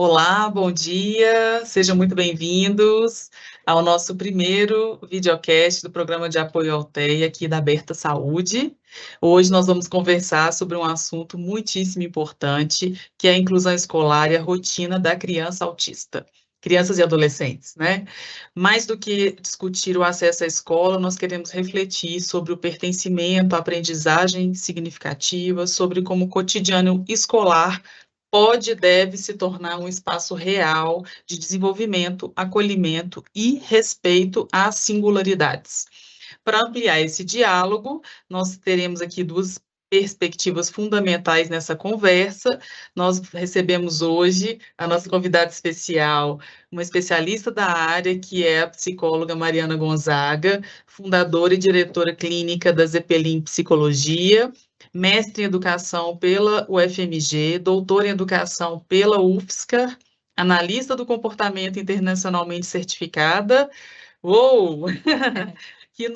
Olá, bom dia, sejam muito bem-vindos ao nosso primeiro videocast do programa de apoio ao TEA aqui da Aberta Saúde. Hoje nós vamos conversar sobre um assunto muitíssimo importante, que é a inclusão escolar e a rotina da criança autista. Crianças e adolescentes, né? Mais do que discutir o acesso à escola, nós queremos refletir sobre o pertencimento, a aprendizagem significativa, sobre como o cotidiano escolar pode e deve se tornar um espaço real de desenvolvimento, acolhimento e respeito às singularidades. Para ampliar esse diálogo, nós teremos aqui duas perspectivas fundamentais nessa conversa. Nós recebemos hoje a nossa convidada especial, uma especialista da área, que é a psicóloga Mariana Gonzaga, fundadora e diretora clínica da Zeppelin Psicologia, mestre em educação pela UFMG, doutora em educação pela UFSCar, analista do comportamento internacionalmente certificada. Uou! Que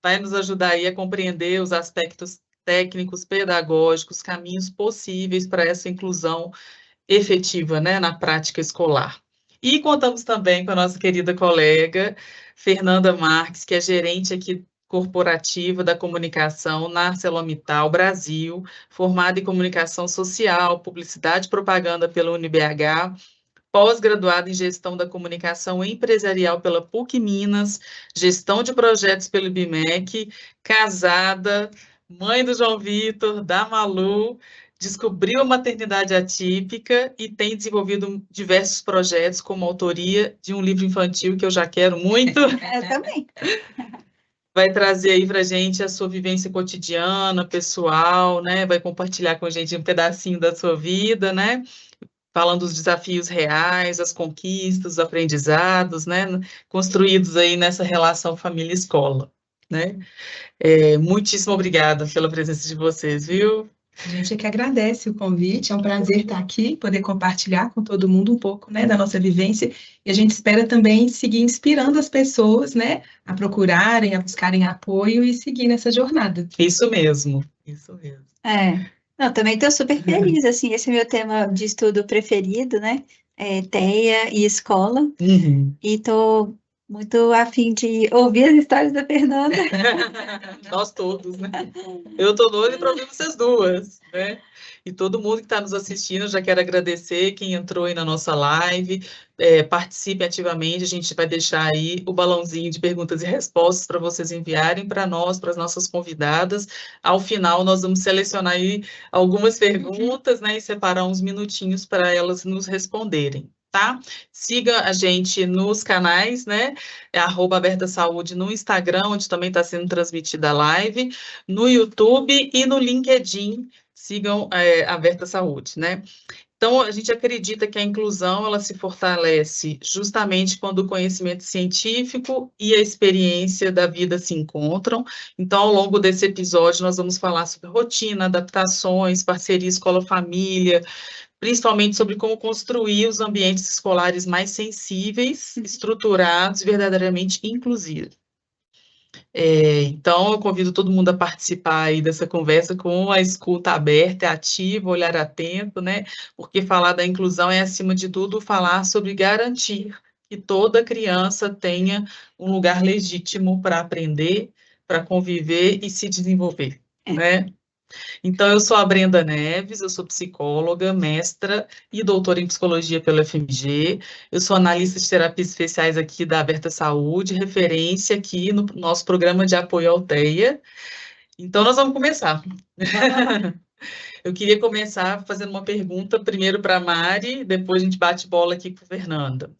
vai nos ajudar aí a compreender os aspectos técnicos, pedagógicos, caminhos possíveis para essa inclusão efetiva, né, na prática escolar. E contamos também com a nossa querida colega Fernanda Marques, que é gerente aqui corporativa da comunicação na ArcelorMittal Brasil, formada em comunicação social, publicidade e propaganda pela UniBH, pós-graduada em gestão da comunicação empresarial pela PUC Minas, gestão de projetos pelo IBMEC, casada, mãe do João Vitor, da Malu, descobriu a maternidade atípica e tem desenvolvido diversos projetos como autoria de um livro infantil que eu já quero muito. Eu também. Vai trazer aí para a gente a sua vivência cotidiana, pessoal, né? Vai compartilhar com a gente um pedacinho da sua vida, né? Falando dos desafios reais, as conquistas, os aprendizados, né? Construídos aí nessa relação família-escola, né? Muitíssimo obrigada pela presença de vocês, viu? A gente é que agradece o convite, é um prazer estar aqui, poder compartilhar com todo mundo um pouco, né, da nossa vivência, e a gente espera também seguir inspirando as pessoas, né, a procurarem, a buscarem apoio e seguir nessa jornada. Isso mesmo, isso mesmo. Não, também estou super feliz, assim, esse é meu tema de estudo preferido, né, TEA e escola, e estou muito a fim de ouvir as histórias da Fernanda. Nós todos, né? Eu estou doida para ouvir vocês duas, né? E todo mundo que está nos assistindo, já quero agradecer quem entrou aí na nossa live, participe ativamente, a gente vai deixar aí o balãozinho de perguntas e respostas para vocês enviarem para nós, para as nossas convidadas. Ao final, nós vamos selecionar aí algumas perguntas, né, e separar uns minutinhos para elas nos responderem. Tá? Siga a gente nos canais, né? É @Aberta Saúde no Instagram, onde também está sendo transmitida a live, no YouTube e no LinkedIn. Sigam Aberta Saúde, né? Então, a gente acredita que a inclusão, ela se fortalece justamente quando o conhecimento científico e a experiência da vida se encontram. Então, ao longo desse episódio, nós vamos falar sobre rotina, adaptações, parceria escola-família, principalmente sobre como construir os ambientes escolares mais sensíveis, estruturados e verdadeiramente inclusivos. Então, eu convido todo mundo a participar aí dessa conversa com a escuta aberta, ativa, olhar atento, né? Porque falar da inclusão é, acima de tudo, falar sobre garantir que toda criança tenha um lugar legítimo para aprender, para conviver e se desenvolver, né? Então, eu sou a Brenda Neves, eu sou psicóloga, mestra e doutora em psicologia pela UFMG. Eu sou analista de terapias especiais aqui da Aberta Saúde, referência aqui no nosso programa de apoio ao TEA. Então, nós vamos começar. Eu queria começar fazendo uma pergunta, primeiro para a Mari, depois a gente bate bola aqui com a Fernanda.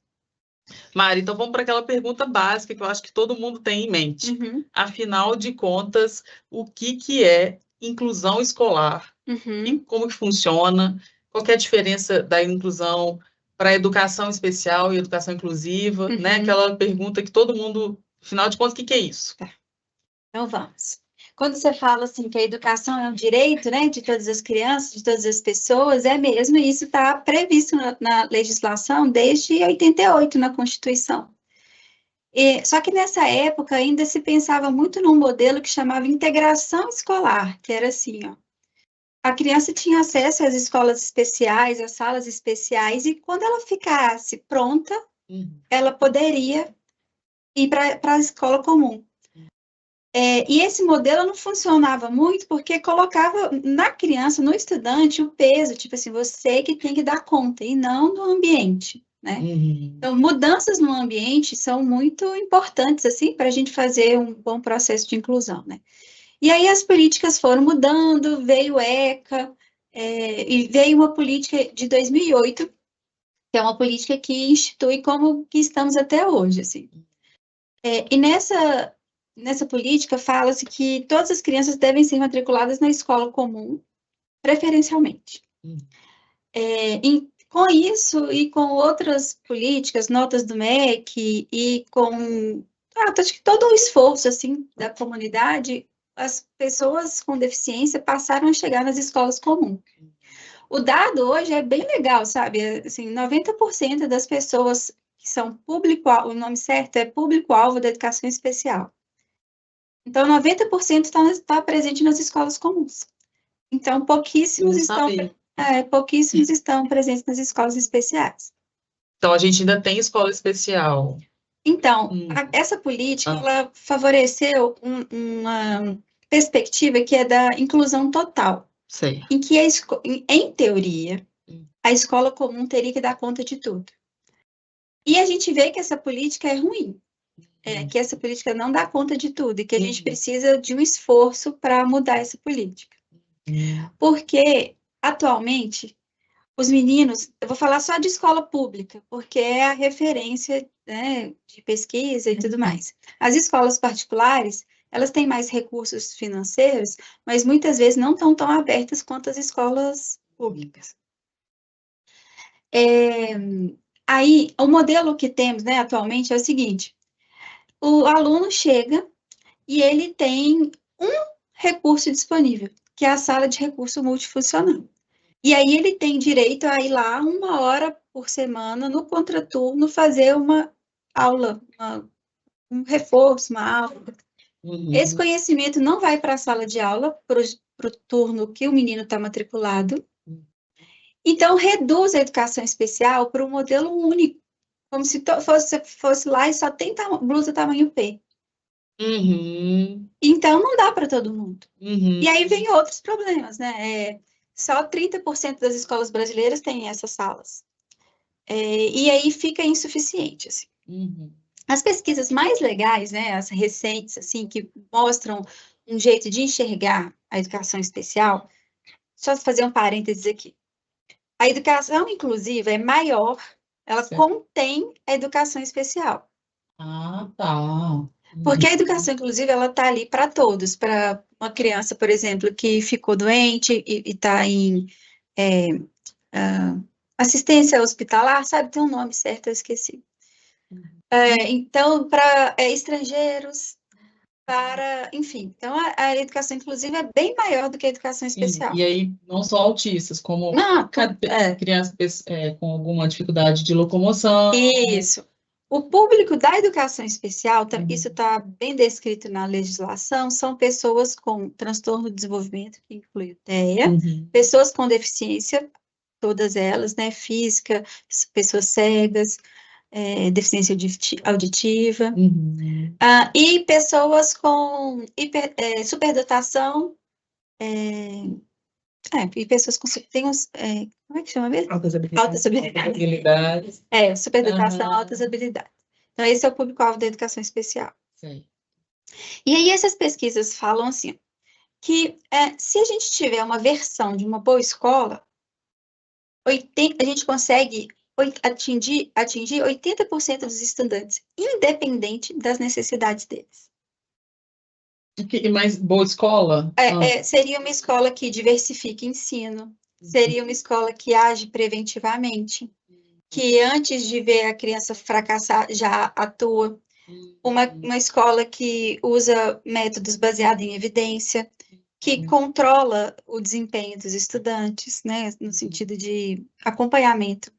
Mari, então vamos para aquela pergunta básica que eu acho que todo mundo tem em mente. Afinal de contas, o que é inclusão escolar? E como que funciona? Qual que é a diferença da inclusão para a educação especial e educação inclusiva? Né? Aquela pergunta que todo mundo, afinal de contas, o que é isso? Tá. Então vamos. Quando você fala assim que a educação é um direito, né, de todas as crianças, de todas as pessoas, é mesmo, e isso está previsto na legislação desde 88, na Constituição. Só que nessa época ainda se pensava muito num modelo que chamava integração escolar, que era assim, ó, a criança tinha acesso às escolas especiais, às salas especiais, e quando ela ficasse pronta, ela poderia ir para a escola comum. E esse modelo não funcionava muito porque colocava na criança, no estudante, o peso, tipo assim, você que tem que dar conta, e não do ambiente, né? Então, mudanças no ambiente são muito importantes, assim, para a gente fazer um bom processo de inclusão, né? E aí as políticas foram mudando, veio o ECA, e veio uma política de 2008, que é uma política que institui como que estamos até hoje, assim. E nessa política fala-se que todas as crianças devem ser matriculadas na escola comum, preferencialmente. Com isso e com outras políticas, notas do MEC e com acho que todo o esforço assim da comunidade, as pessoas com deficiência passaram a chegar nas escolas comuns. O dado hoje é bem legal, sabe? Assim, 90% das pessoas que são público-alvo, o nome certo é público-alvo da educação especial. Então, 90% está presente nas escolas comuns. Então, pouquíssimos estão presentes nas escolas especiais. Então, a gente ainda tem escola especial. Então, essa política, ela favoreceu uma perspectiva que é da inclusão total. Sei. Em que, em teoria, a escola comum teria que dar conta de tudo. E a gente vê que essa política é ruim. Que essa política não dá conta de tudo e que a gente precisa de um esforço para mudar essa política. Porque, atualmente, os meninos, eu vou falar só de escola pública, porque é a referência, né, de pesquisa e tudo mais. As escolas particulares, elas têm mais recursos financeiros, mas muitas vezes não estão tão abertas quanto as escolas públicas. Aí, o modelo que temos, né, atualmente é o seguinte: o aluno chega e ele tem um recurso disponível, que é a sala de recurso multifuncional. E aí ele tem direito a ir lá 1 hora por semana, no contraturno, fazer uma aula, um reforço, uma aula. Esse conhecimento não vai para a sala de aula, para o turno que o menino está matriculado. Então, reduz a educação especial para um modelo único, como se fosse lá e só tem blusa tamanho P. Então, não dá para todo mundo. E aí vem outros problemas, né? Só 30% das escolas brasileiras têm essas salas. E aí fica insuficiente, assim. As pesquisas mais legais, né, as recentes, assim, que mostram um jeito de enxergar a educação especial, só fazer um parênteses aqui. A educação inclusiva é maior, ela contém a educação especial. Tá. Porque a educação inclusiva, ela está ali para todos, para uma criança, por exemplo, que ficou doente e está em assistência hospitalar, sabe? Tem um nome certo, eu esqueci. Então, para estrangeiros, enfim. Então, a educação inclusiva é bem maior do que a educação especial. E aí, não só autistas, como crianças com alguma dificuldade de locomoção. Isso. O público da educação especial, isso está bem descrito na legislação, são pessoas com transtorno de desenvolvimento, que inclui o TEA, pessoas com deficiência, todas elas, né, física, pessoas cegas, deficiência auditiva, e pessoas com superdotação, e pessoas com como é que chama mesmo? Altas habilidades. Superdotação, altas habilidades. Então, esse é o público-alvo da educação especial. Sim. E aí, essas pesquisas falam assim, que se a gente tiver uma versão de uma boa escola, a gente consegue atingir 80% dos estudantes, independente das necessidades deles. Mas boa escola? Seria uma escola que diversifique ensino, seria uma escola que age preventivamente, que antes de ver a criança fracassar, já atua. Uma escola que usa métodos baseados em evidência, que controla o desempenho dos estudantes, né, no sentido de acompanhamento.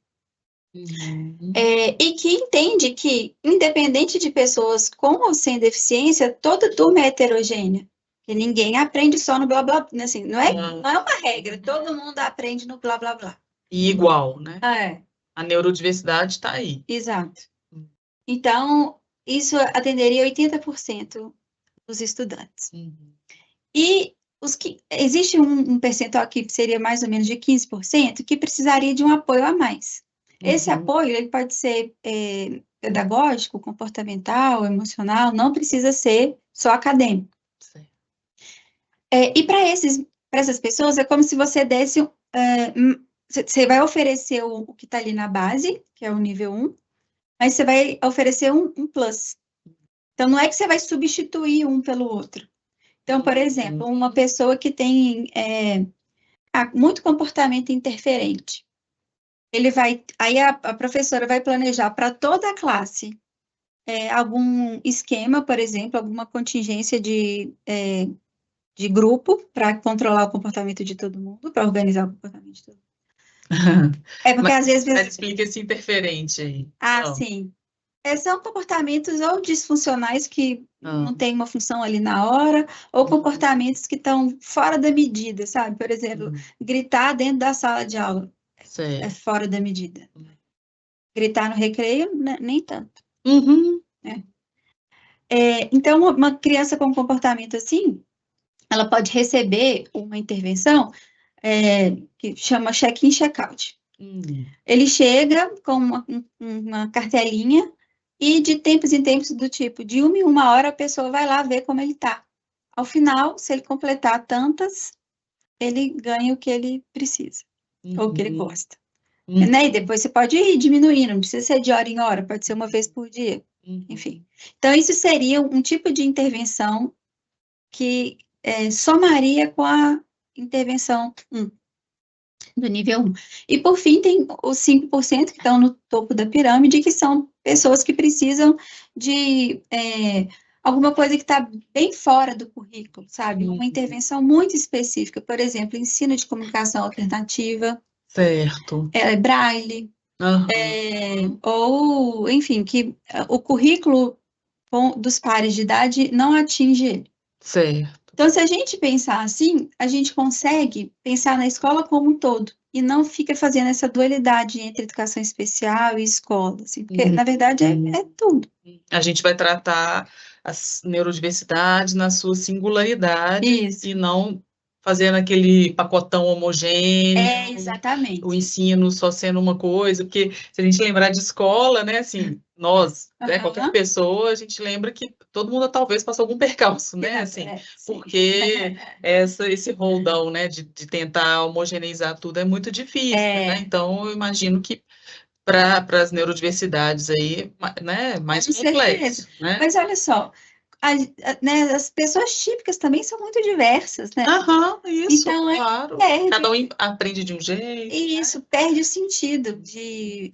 E que entende que, independente de pessoas com ou sem deficiência, toda turma é heterogênea. Porque ninguém aprende só no blá blá, assim, não é uma regra, todo mundo aprende no blá blá blá. E igual, né? É, A neurodiversidade está aí. exato. Então, isso atenderia 80% dos estudantes. E existe um percentual aqui que seria mais ou menos de 15%, que precisaria de um apoio a mais. Esse apoio, ele pode ser pedagógico, comportamental, emocional, não precisa ser só acadêmico. Certo. E para essas pessoas, é como se você desse... você vai oferecer o que está ali na base, que é o nível 1, mas você vai oferecer um plus. Então, não é que você vai substituir um pelo outro. Então, por exemplo, uma pessoa que tem muito comportamento interferente, aí a professora vai planejar para toda a classe algum esquema, por exemplo, alguma contingência de grupo para controlar o comportamento de todo mundo, para organizar o comportamento de todo mundo. Porque às vezes... Mas explica esse interferente aí. Sim. São comportamentos ou disfuncionais que não tem uma função ali na hora, ou comportamentos que estão fora da medida, sabe? Por exemplo, gritar dentro da sala de aula é fora da medida. Gritar no recreio, nem tanto. Então, uma criança com comportamento assim, ela pode receber uma intervenção que chama check-in, check-out. Ele chega com uma cartelinha e de tempos em tempos, do tipo, de 1 em 1 hora, a pessoa vai lá ver como ele está. Ao final, se ele completar tantas, ele ganha o que ele precisa, ou o que ele gosta. Né? E depois você pode ir diminuindo, não precisa ser de hora em hora, pode ser uma vez por dia. Enfim. Então, isso seria um tipo de intervenção que somaria com a intervenção 1. Do nível 1. E, por fim, tem os 5% que estão no topo da pirâmide, que são pessoas que precisam de alguma coisa que está bem fora do currículo, sabe? Uma intervenção muito específica, por exemplo, ensino de comunicação alternativa, Certo. Braille, ou, enfim, que o currículo dos pares de idade não atinge ele. Certo. Então, se a gente pensar assim, a gente consegue pensar na escola como um todo e não fica fazendo essa dualidade entre educação especial e escola, assim, porque, na verdade, é tudo. A gente vai tratar as neurodiversidades na sua singularidade e não fazendo aquele pacotão homogêneo. Exatamente. O ensino só sendo uma coisa, porque se a gente lembrar de escola, né, assim, nós, qualquer pessoa, a gente lembra que todo mundo talvez passou algum percalço, né, assim, porque esse roldão, né, de tentar homogeneizar tudo é muito difícil, né, então eu imagino que para as neurodiversidades aí, né, mais complexo, né? Mas olha só, as pessoas típicas também são muito diversas, né? Isso, então, claro. Cada um aprende de um jeito. Isso, perde o sentido de...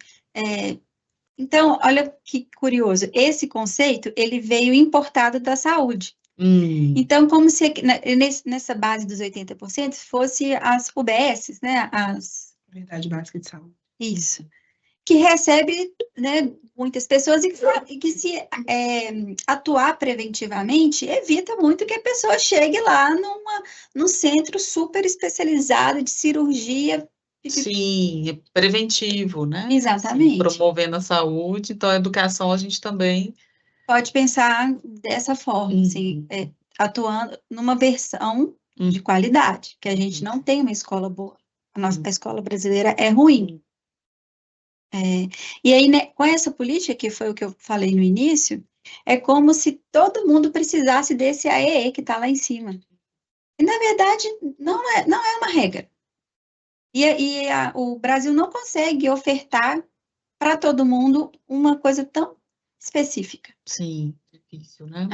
Então, olha que curioso, esse conceito, ele veio importado da saúde. Então, como se nessa base dos 80% fosse as UBSs, né? As Unidade Básica de Saúde. Isso. Que recebe, né, muitas pessoas e que se atuar preventivamente, evita muito que a pessoa chegue lá num centro super especializado de cirurgia. Sim, é preventivo, né? Exatamente. Assim, promovendo a saúde, então a educação a gente também... Pode pensar dessa forma, assim, atuando numa versão de qualidade, que a gente não tem uma escola boa. A escola brasileira é ruim. E aí, né, com essa política, que foi o que eu falei no início, é como se todo mundo precisasse desse AEE que está lá em cima. E, na verdade, não é uma regra. O Brasil não consegue ofertar para todo mundo uma coisa tão específica. Sim, difícil, né?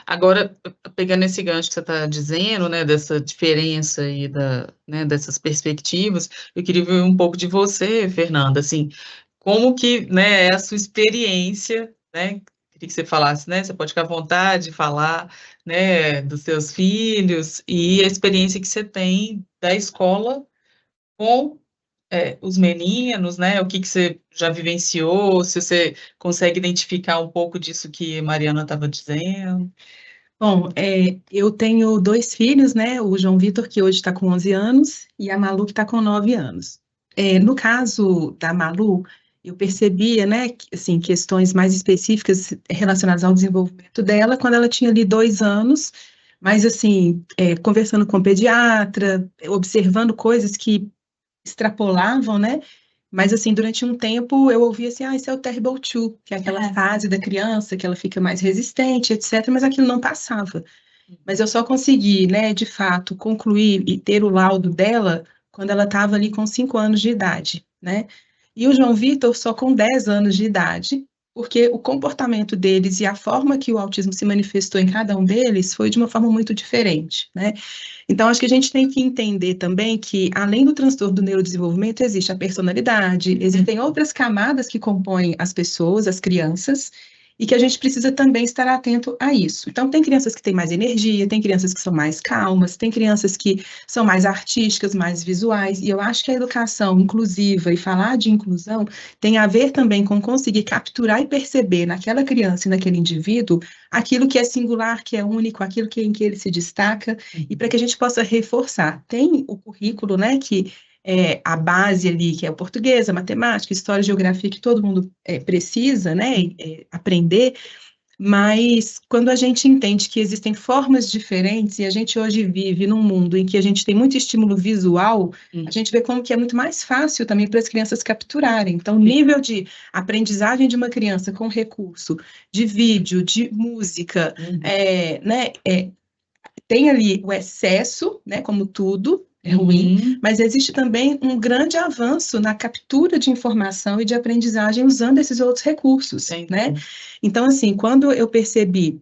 Agora, pegando esse gancho que você está dizendo, né, dessa diferença aí né, dessas perspectivas, eu queria ver um pouco de você, Fernanda, assim, como que, né, é a sua experiência, né, queria que você falasse, né, você pode ficar à vontade de falar, né, dos seus filhos e a experiência que você tem da escola com os meninos, né, o que você já vivenciou, se você consegue identificar um pouco disso que a Mariana estava dizendo. Bom, eu tenho 2 filhos, né? O João Vitor, que hoje está com 11 anos, e a Malu, que está com 9 anos. No caso da Malu, eu percebia, né, assim, questões mais específicas relacionadas ao desenvolvimento dela quando ela tinha ali 2 anos, mas assim, conversando com o pediatra, observando coisas que extrapolavam, né? Mas, assim, durante um tempo eu ouvia assim, isso é o Terrible Two, que é aquela fase da criança que ela fica mais resistente, etc., mas aquilo não passava. Mas eu só consegui, né, de fato, concluir e ter o laudo dela quando ela estava ali com 5 anos de idade, né? E o João Vitor só com 10 anos de idade, porque o comportamento deles e a forma que o autismo se manifestou em cada um deles foi de uma forma muito diferente, né? Então, acho que a gente tem que entender também que, além do transtorno do neurodesenvolvimento, existe a personalidade, existem outras camadas que compõem as pessoas, as crianças, e que a gente precisa também estar atento a isso. Então, tem crianças que têm mais energia, tem crianças que são mais calmas, tem crianças que são mais artísticas, mais visuais, e eu acho que a educação inclusiva e falar de inclusão tem a ver também com conseguir capturar e perceber naquela criança e naquele indivíduo aquilo que é singular, que é único, aquilo em que ele se destaca, e para que a gente possa reforçar. Tem o currículo, né, que a base ali, que é o português, a matemática, história, geografia, que todo mundo precisa, né, aprender, mas quando a gente entende que existem formas diferentes, e a gente hoje vive num mundo em que a gente tem muito estímulo visual, a gente vê como que é muito mais fácil também para as crianças capturarem. Então, o nível de aprendizagem de uma criança com recurso de vídeo, de música, né, tem ali o excesso, né, como tudo, é ruim, mas existe também um grande avanço na captura de informação e de aprendizagem usando esses outros recursos, né? Então, assim, quando eu percebi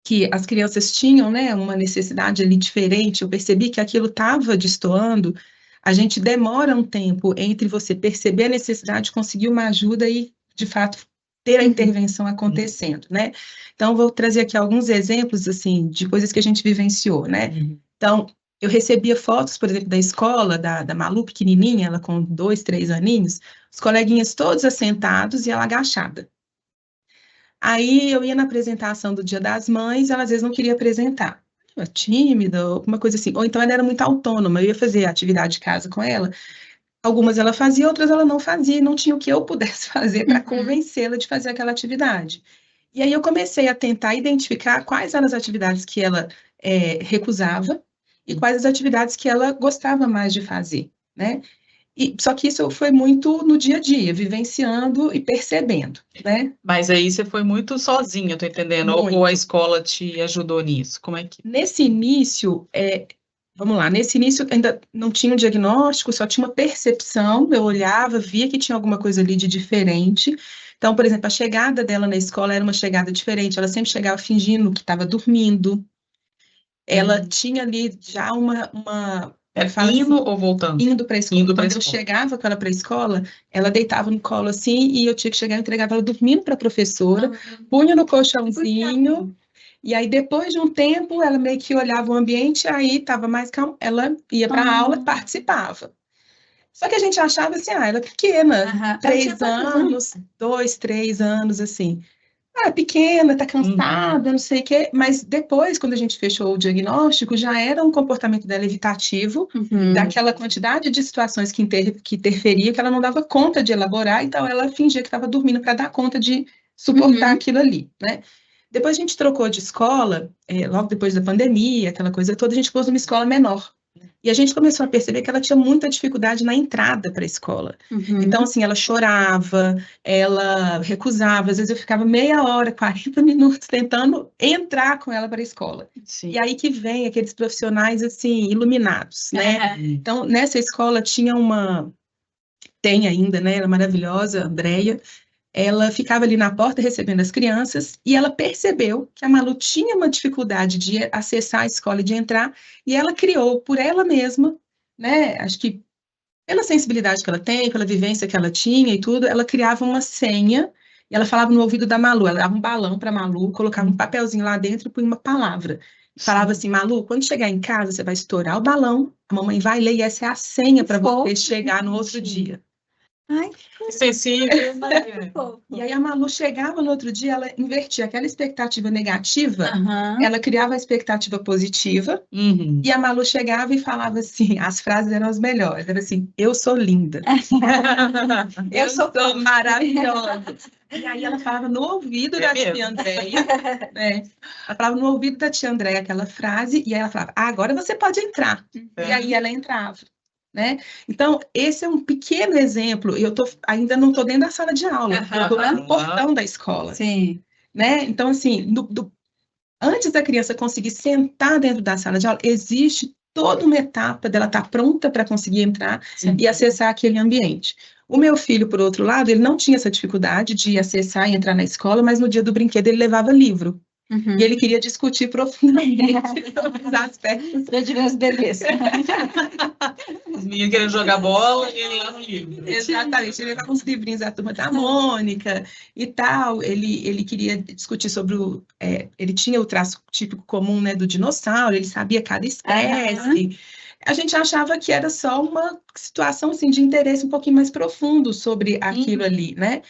que as crianças tinham, né, uma necessidade ali diferente, eu percebi que aquilo estava destoando, a gente demora um tempo entre você perceber a necessidade, conseguir uma ajuda e, de fato, ter a intervenção acontecendo, né? Então, vou trazer aqui alguns exemplos, assim, de coisas que a gente vivenciou, né? Então, eu recebia fotos, por exemplo, da escola, da Malu, pequenininha, ela com 2, 3 aninhos, os coleguinhas todos assentados e ela agachada. Aí, eu ia na apresentação do Dia das Mães, ela às vezes não queria apresentar. Tímida, alguma coisa assim. Ou então ela era muito autônoma, eu ia fazer atividade de casa com ela, algumas ela fazia, outras ela não fazia, e não tinha o que eu pudesse fazer para convencê-la de fazer aquela atividade. E aí eu comecei a tentar identificar quais eram as atividades que ela recusava e quais as atividades que ela gostava mais de fazer, né? Só que isso foi muito no dia a dia, vivenciando e percebendo, né? Mas aí você foi muito sozinha, tô entendendo? Ou a escola te ajudou nisso? Como é que... Nesse início, vamos lá, nesse início ainda não tinha um diagnóstico, só tinha uma percepção, eu olhava, via que tinha alguma coisa ali de diferente. Então, por exemplo, a chegada dela na escola era uma chegada diferente, ela sempre chegava fingindo que estava dormindo. Ela tinha ali já uma indo ou voltando? Indo para a escola. Quando eu chegava com ela para a escola, ela deitava no colo assim, e eu tinha que chegar e entregava ela dormindo para a professora, punha no colchãozinho. E aí, depois de um tempo, ela meio que olhava o ambiente, aí estava mais calma, ela ia para a aula e participava. Só que a gente achava assim, ela é pequena, 3 anos, 2, 3 anos, assim. Pequena, tá cansada, não sei o quê. Mas depois, quando a gente fechou o diagnóstico, já era um comportamento dela evitativo, daquela quantidade de situações que interferiam, que ela não dava conta de elaborar, então ela fingia que estava dormindo para dar conta de suportar aquilo ali, né? Depois a gente trocou de escola, logo depois da pandemia, aquela coisa toda, a gente pôs numa escola menor. E a gente começou a perceber que ela tinha muita dificuldade na entrada para a escola. Então, assim, ela chorava, ela recusava, às vezes eu ficava meia hora, 40 minutos tentando entrar com ela para a escola. Sim. E aí que vem aqueles profissionais, assim, iluminados, né? Então, nessa escola tem ainda, né? Ela é maravilhosa, a Andréia. Ela ficava ali na porta recebendo as crianças e ela percebeu que a Malu tinha uma dificuldade de acessar a escola e de entrar, e ela criou por ela mesma, né? Acho que pela sensibilidade que ela tem, pela vivência que ela tinha e tudo, ela criava uma senha e ela falava no ouvido da Malu, ela dava um balão para a Malu, colocava um papelzinho lá dentro e punha uma palavra. E falava assim, Malu, quando chegar em casa, você vai estourar o balão, a mamãe vai ler e essa é a senha para você chegar no outro dia. Ai, Sensível, né? fofo. E aí a Malu chegava no outro dia, ela invertia aquela expectativa negativa, Aham. ela criava a expectativa positiva, Uhum. e a Malu chegava e falava assim, as frases eram as melhores, era assim, eu sou linda, eu sou maravilhosa. E aí ela falava no ouvido É da mesmo. tia Andréia, né? Ela falava no ouvido da tia Andréia aquela frase, e aí ela falava, agora você pode entrar. É. E aí ela entrava, né? Então, esse é um pequeno exemplo, e ainda não estou dentro da sala de aula, eu estou lá no portão da escola, Sim. né? Então, assim, antes da criança conseguir sentar dentro da sala de aula, existe toda uma etapa dela estar pronta para conseguir entrar Sim. e acessar aquele ambiente. O meu filho, por outro lado, ele não tinha essa dificuldade de acessar e entrar na escola, mas no dia do brinquedo ele levava livro. Uhum. E ele queria discutir profundamente sobre os aspectos. Pra de ver os bebês. Os meninos querendo jogar bola e ele lá no livro. Exatamente, ele levava uns livrinhos da Turma da Mônica e tal. Ele queria discutir sobre ele tinha o traço típico comum, né, do dinossauro, ele sabia cada espécie. A gente achava que era só uma situação assim, de interesse um pouquinho mais profundo sobre aquilo ali, né?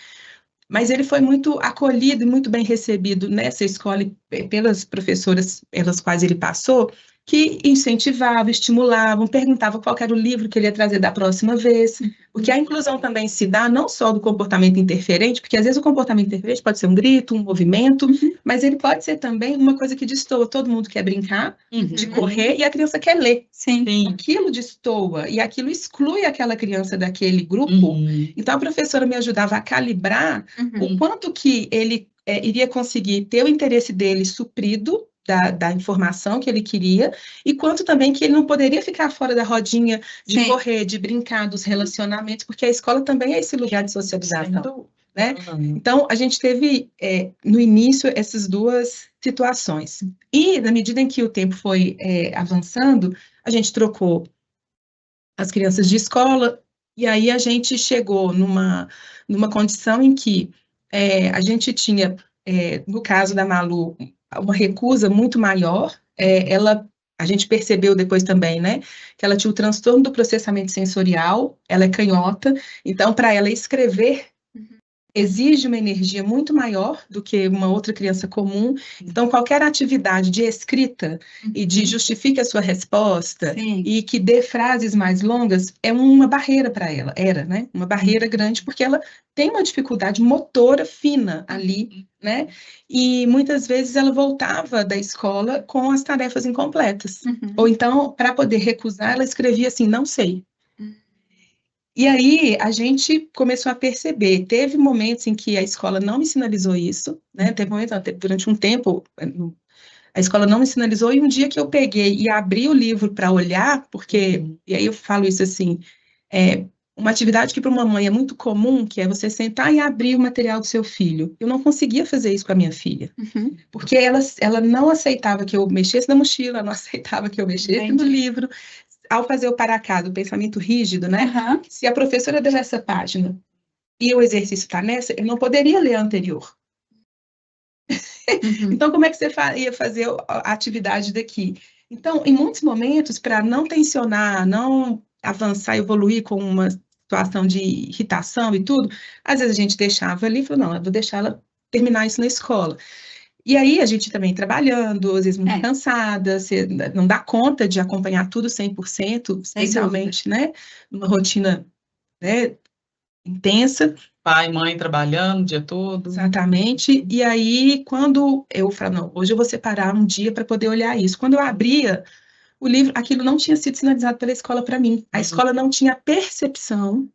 Mas ele foi muito acolhido e muito bem recebido nessa escola e pelas professoras pelas quais ele passou, que incentivavam, estimulavam, perguntavam qual era o livro que ele ia trazer da próxima vez. Porque a inclusão também se dá não só do comportamento interferente, porque às vezes o comportamento interferente pode ser um grito, um movimento, mas ele pode ser também uma coisa que destoa. Todo mundo quer brincar, de correr, e a criança quer ler. Sim. Aquilo destoa, e aquilo exclui aquela criança daquele grupo. Uhum. Então, a professora me ajudava a calibrar Uhum. o quanto que ele iria conseguir ter o interesse dele suprido da informação que ele queria, e quanto também que ele não poderia ficar fora da rodinha de Sim. correr, de brincar, dos relacionamentos, porque a escola também é esse lugar de socialização, né? Uhum. Então, a gente teve, no início, essas duas situações. E, na medida em que o tempo foi avançando, a gente trocou as crianças de escola, e aí a gente chegou numa condição em que a gente tinha, no caso da Malu, uma recusa muito maior. A gente percebeu depois também, né, que ela tinha o transtorno do processamento sensorial, ela é canhota, então para ela escrever exige uma energia muito maior do que uma outra criança comum. Então, qualquer atividade de escrita e de justifique a sua resposta Sim. e que dê frases mais longas é uma barreira para ela, né? Uma barreira grande, porque ela tem uma dificuldade motora fina ali, né? E muitas vezes ela voltava da escola com as tarefas incompletas. Ou então, para poder recusar, ela escrevia assim, não sei. E aí a gente começou a perceber, teve momentos em que a escola não me sinalizou isso, né? Teve momentos, durante um tempo, a escola não me sinalizou, e um dia que eu peguei e abri o livro para olhar, porque, e aí eu falo isso assim, uma atividade que para uma mãe é muito comum, que é você sentar e abrir o material do seu filho. Eu não conseguia fazer isso com a minha filha, porque ela não aceitava que eu mexesse na mochila, não aceitava que eu mexesse no livro. Ao fazer o para-cá do pensamento rígido, né? Se a professora deu essa página e o exercício está nessa, eu não poderia ler a anterior. Então, como é que você ia fazer a atividade daqui? Então, em muitos momentos, para não tensionar, não avançar, evoluir com uma situação de irritação e tudo, às vezes a gente deixava ali e falou, não, eu vou deixar ela terminar isso na escola. E aí, a gente também trabalhando, às vezes muito cansada, você não dá conta de acompanhar tudo 100%, especialmente, né, numa rotina, né, intensa. Pai e mãe trabalhando o dia todo. Exatamente. E aí, quando eu falo, não, hoje eu vou separar um dia para poder olhar isso. Quando eu abria o livro, aquilo não tinha sido sinalizado pela escola para mim. A escola não tinha percepção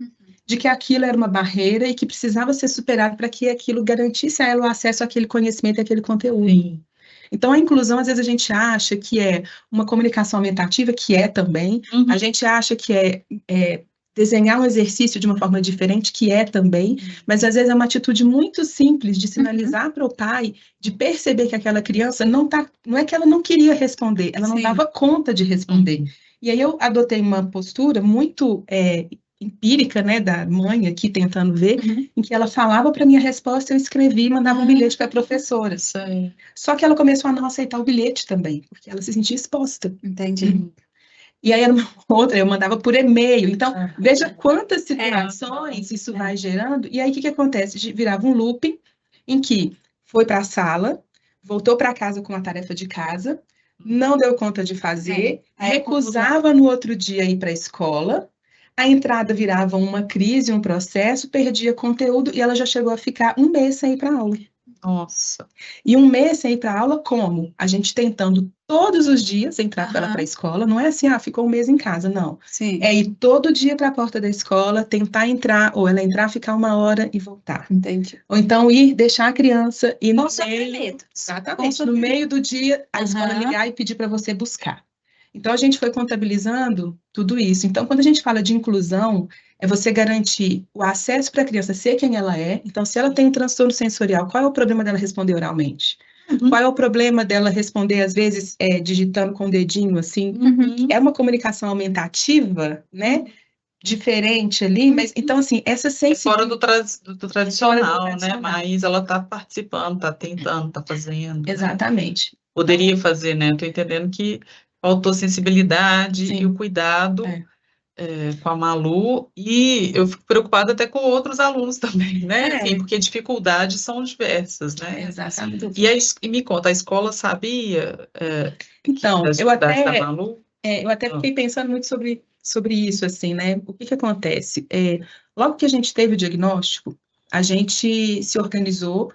de que aquilo era uma barreira e que precisava ser superado para que aquilo garantisse a ela o acesso àquele conhecimento e àquele conteúdo. Sim. Então, a inclusão, às vezes, a gente acha que é uma comunicação aumentativa, que é também. A gente acha que é desenhar um exercício de uma forma diferente, que é também. Mas, às vezes, é uma atitude muito simples de sinalizar para o pai, de perceber que aquela criança não é que ela não queria responder, ela não dava conta de responder. E aí eu adotei uma postura muito empírica, né, da mãe aqui tentando ver, em que ela falava para minha resposta, eu escrevia e mandava um bilhete para a professora. Só que ela começou a não aceitar o bilhete também, porque ela se sentia exposta. Entendi. E aí era uma outra, eu mandava por e-mail. Então, veja quantas situações isso vai gerando. E aí, o que acontece? Virava um looping em que foi para a sala, voltou para casa com a tarefa de casa, não deu conta de fazer, recusava no outro dia ir para a escola, a entrada virava uma crise, um processo, perdia conteúdo e ela já chegou a ficar um mês sem ir para aula. Nossa. E um mês sem ir para aula, como? A gente tentando todos os dias entrar para a escola, não é assim, ficou um mês em casa, não. Sim. É ir todo dia para a porta da escola, tentar entrar, ou ela entrar, ficar 1 hora e voltar. Entendi. Ou então ir deixar a criança e Com sofrimento. Exatamente, no meio do dia, a escola ligar e pedir para você buscar. Então, a gente foi contabilizando tudo isso. Então, quando a gente fala de inclusão, é você garantir o acesso para a criança ser quem ela é. Então, se ela tem um transtorno sensorial, qual é o problema dela responder oralmente? Qual é o problema dela responder, às vezes, digitando com o dedinho, assim? É uma comunicação aumentativa, né? Diferente ali, mas, então, assim, essa fora do tradicional, né? Mas ela está participando, está tentando, está fazendo. Exatamente. Né? Poderia fazer, né? Estou entendendo que faltou sensibilidade e o cuidado com a Malu, e eu fico preocupada até com outros alunos também, né? Assim, porque dificuldades são diversas, né? Exatamente. E me conta, a escola sabia então, das dificuldades da Malu? Eu até fiquei pensando muito sobre isso, assim, né? O que acontece? Logo que a gente teve o diagnóstico, a gente se organizou,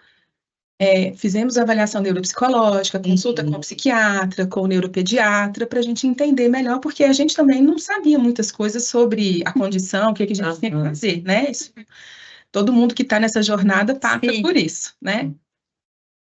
fizemos a avaliação neuropsicológica, consulta com o psiquiatra, com o neuropediatra, para a gente entender melhor, porque a gente também não sabia muitas coisas sobre a condição, o que a gente tinha que fazer, né? Todo mundo que está nessa jornada passa por isso, né?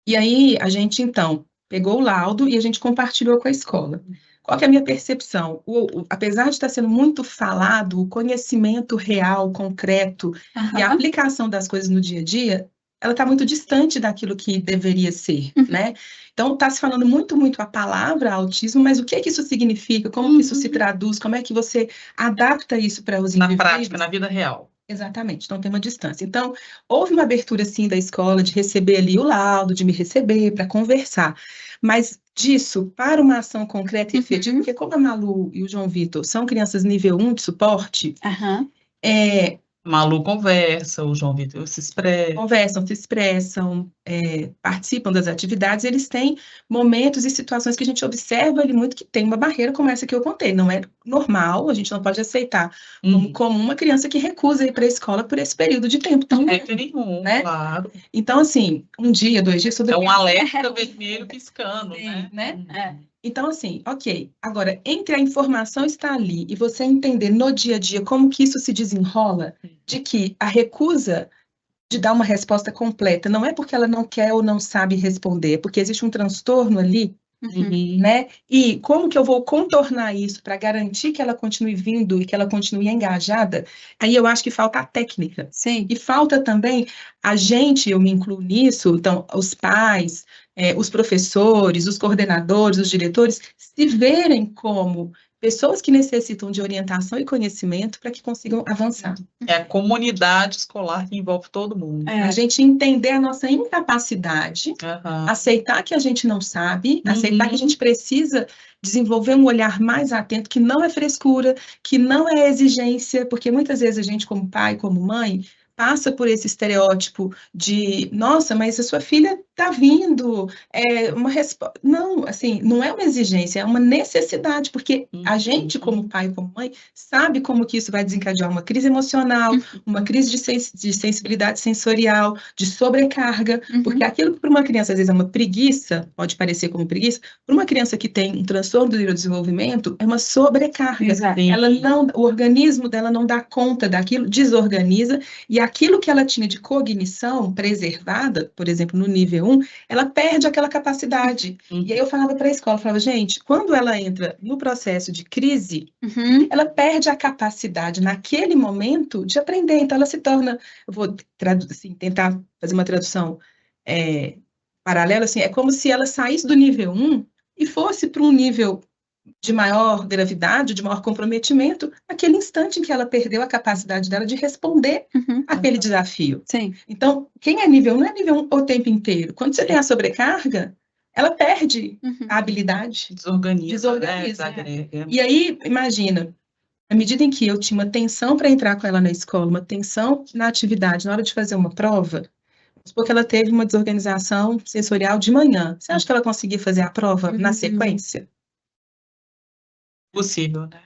E aí, a gente, então, pegou o laudo e a gente compartilhou com a escola. Qual que é a minha percepção? Apesar de estar sendo muito falado, o conhecimento real, concreto, e a aplicação das coisas no dia a dia, ela está muito distante daquilo que deveria ser, né? Então, está se falando muito, muito a palavra autismo, mas o que é que isso significa? Como que isso se traduz? Como é que você adapta isso para os indivíduos? Na prática, na vida real. Exatamente, então tem uma distância. Então, houve uma abertura, sim, da escola de receber ali o laudo, de me receber, para conversar. Mas disso, para uma ação concreta e efetiva, porque como a Malu e o João Vitor são crianças nível 1 de suporte, Malu conversa, o João Vitor se expressa. Conversam, se expressam, participam das atividades, eles têm momentos e situações que a gente observa ali muito que tem uma barreira como essa que eu contei. Não é normal, a gente não pode aceitar como uma criança que recusa ir para a escola por esse período de tempo tão longo, nenhum, né? Claro. Então, assim, 1 dia, 2 dias... É um alerta vermelho piscando, né? Então, assim, ok. Agora, entre a informação estar ali e você entender no dia a dia como que isso se desenrola, de que a recusa de dar uma resposta completa não é porque ela não quer ou não sabe responder, é porque existe um transtorno ali, né? E como que eu vou contornar isso para garantir que ela continue vindo e que ela continue engajada? Aí eu acho que falta a técnica. Sim. E falta também a gente, eu me incluo nisso, então, os pais, os professores, os coordenadores, os diretores, se verem como pessoas que necessitam de orientação e conhecimento para que consigam avançar. É a comunidade escolar que envolve todo mundo. A gente entender a nossa incapacidade, aceitar que a gente não sabe, aceitar que a gente precisa desenvolver um olhar mais atento, que não é frescura, que não é exigência, porque muitas vezes a gente, como pai, como mãe, passa por esse estereótipo de, nossa, mas a sua filha está vindo, uma resposta. Não, assim, não é uma exigência, é uma necessidade, porque a gente, como pai, como mãe, sabe como que isso vai desencadear uma crise emocional, uma crise de sensibilidade sensorial, de sobrecarga, porque aquilo que para uma criança, às vezes, é uma preguiça, pode parecer como preguiça, para uma criança que tem um transtorno do neurodesenvolvimento, é uma sobrecarga. Ela não, o organismo dela não dá conta daquilo, desorganiza, e aquilo que ela tinha de cognição preservada, por exemplo, no nível 1, ela perde aquela capacidade. E aí eu falava para a escola, falava, gente, quando ela entra no processo de crise, ela perde a capacidade naquele momento de aprender. Então ela se torna, eu vou assim, tentar fazer uma tradução paralela, assim, é como se ela saísse do nível 1 e fosse para um nível de maior gravidade, de maior comprometimento, naquele instante em que ela perdeu a capacidade dela de responder àquele desafio. Sim. Então, quem é nível 1 não é nível 1 o tempo inteiro. Quando você tem a sobrecarga, ela perde Uhum. a habilidade. Desorganiza, né? Desorganiza. Desagrega. E aí, imagina, à medida em que eu tinha uma tensão para entrar com ela na escola, uma tensão na atividade, na hora de fazer uma prova, porque ela teve uma desorganização sensorial de manhã. Você acha que ela conseguia fazer a prova na sequência? Possível, né?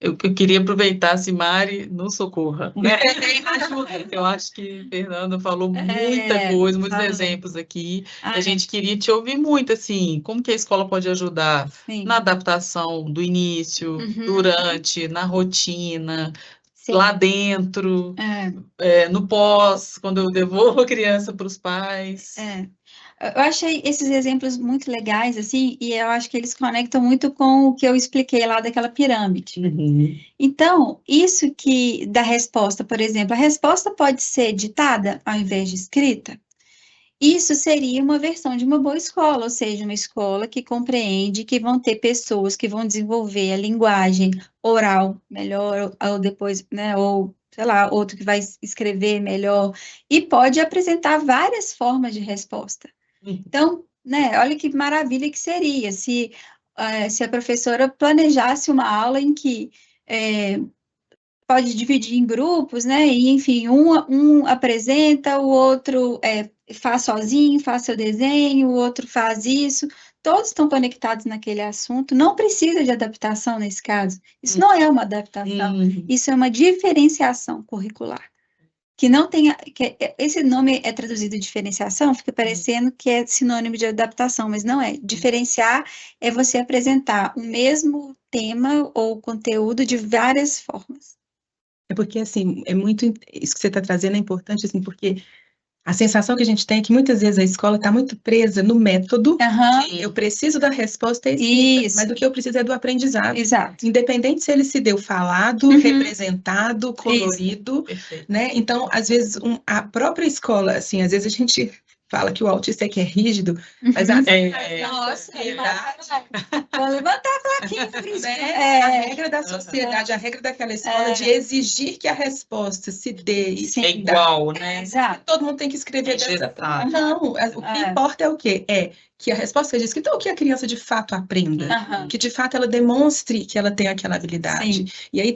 Eu queria aproveitar, se Mari nos socorra, né? Eu acho que Fernanda falou muita coisa, muitos falou. exemplos aqui. Ah, A gente queria te ouvir muito, assim, como que a escola pode ajudar sim. na adaptação do início, Uhum. durante, na rotina, Sim. lá dentro, É. no pós, quando eu devolvo a criança para os pais. Eu achei esses exemplos muito legais, assim, e eu acho que eles conectam muito com o que eu expliquei lá daquela pirâmide. Uhum. Então, isso que da resposta, por exemplo, a resposta pode ser ditada ao invés de escrita. Isso seria uma versão de uma boa escola, ou seja, uma escola que compreende que vão ter pessoas que vão desenvolver a linguagem oral melhor, ou depois, né, ou sei lá, outro que vai escrever melhor, e pode apresentar várias formas de resposta. Então, né, olha que maravilha que seria se a professora planejasse uma aula em que pode dividir em grupos, né? E, enfim, um apresenta, o outro faz sozinho, faz seu desenho, o outro faz isso. Todos estão conectados naquele assunto. Não precisa de adaptação nesse caso. Isso não é uma adaptação. Isso é uma diferenciação curricular. Que não tenha, esse nome é traduzido diferenciação, fica parecendo que é sinônimo de adaptação, mas não é. Diferenciar é você apresentar o mesmo tema ou conteúdo de várias formas. É porque, assim, isso que você está trazendo é importante, assim, porque a sensação que a gente tem é que muitas vezes a escola está muito presa no método de eu preciso da resposta escrita, mas o que eu preciso é do aprendizado. Exato. Independente se ele se deu falado, representado, colorido, né? Então, às vezes, a própria escola, assim, às vezes a gente fala que o autista é que é rígido, mas a sociedade... Vou levantar a plaquinha por isso. A regra da sociedade, a regra daquela escola de exigir que a resposta se dê é igual, né? Exato. Todo mundo tem que escrever dessa forma. Não, o que importa é o quê? É que a resposta seja escrita ou que a criança de fato aprenda, que de fato ela demonstre que ela tem aquela habilidade. Sim. E aí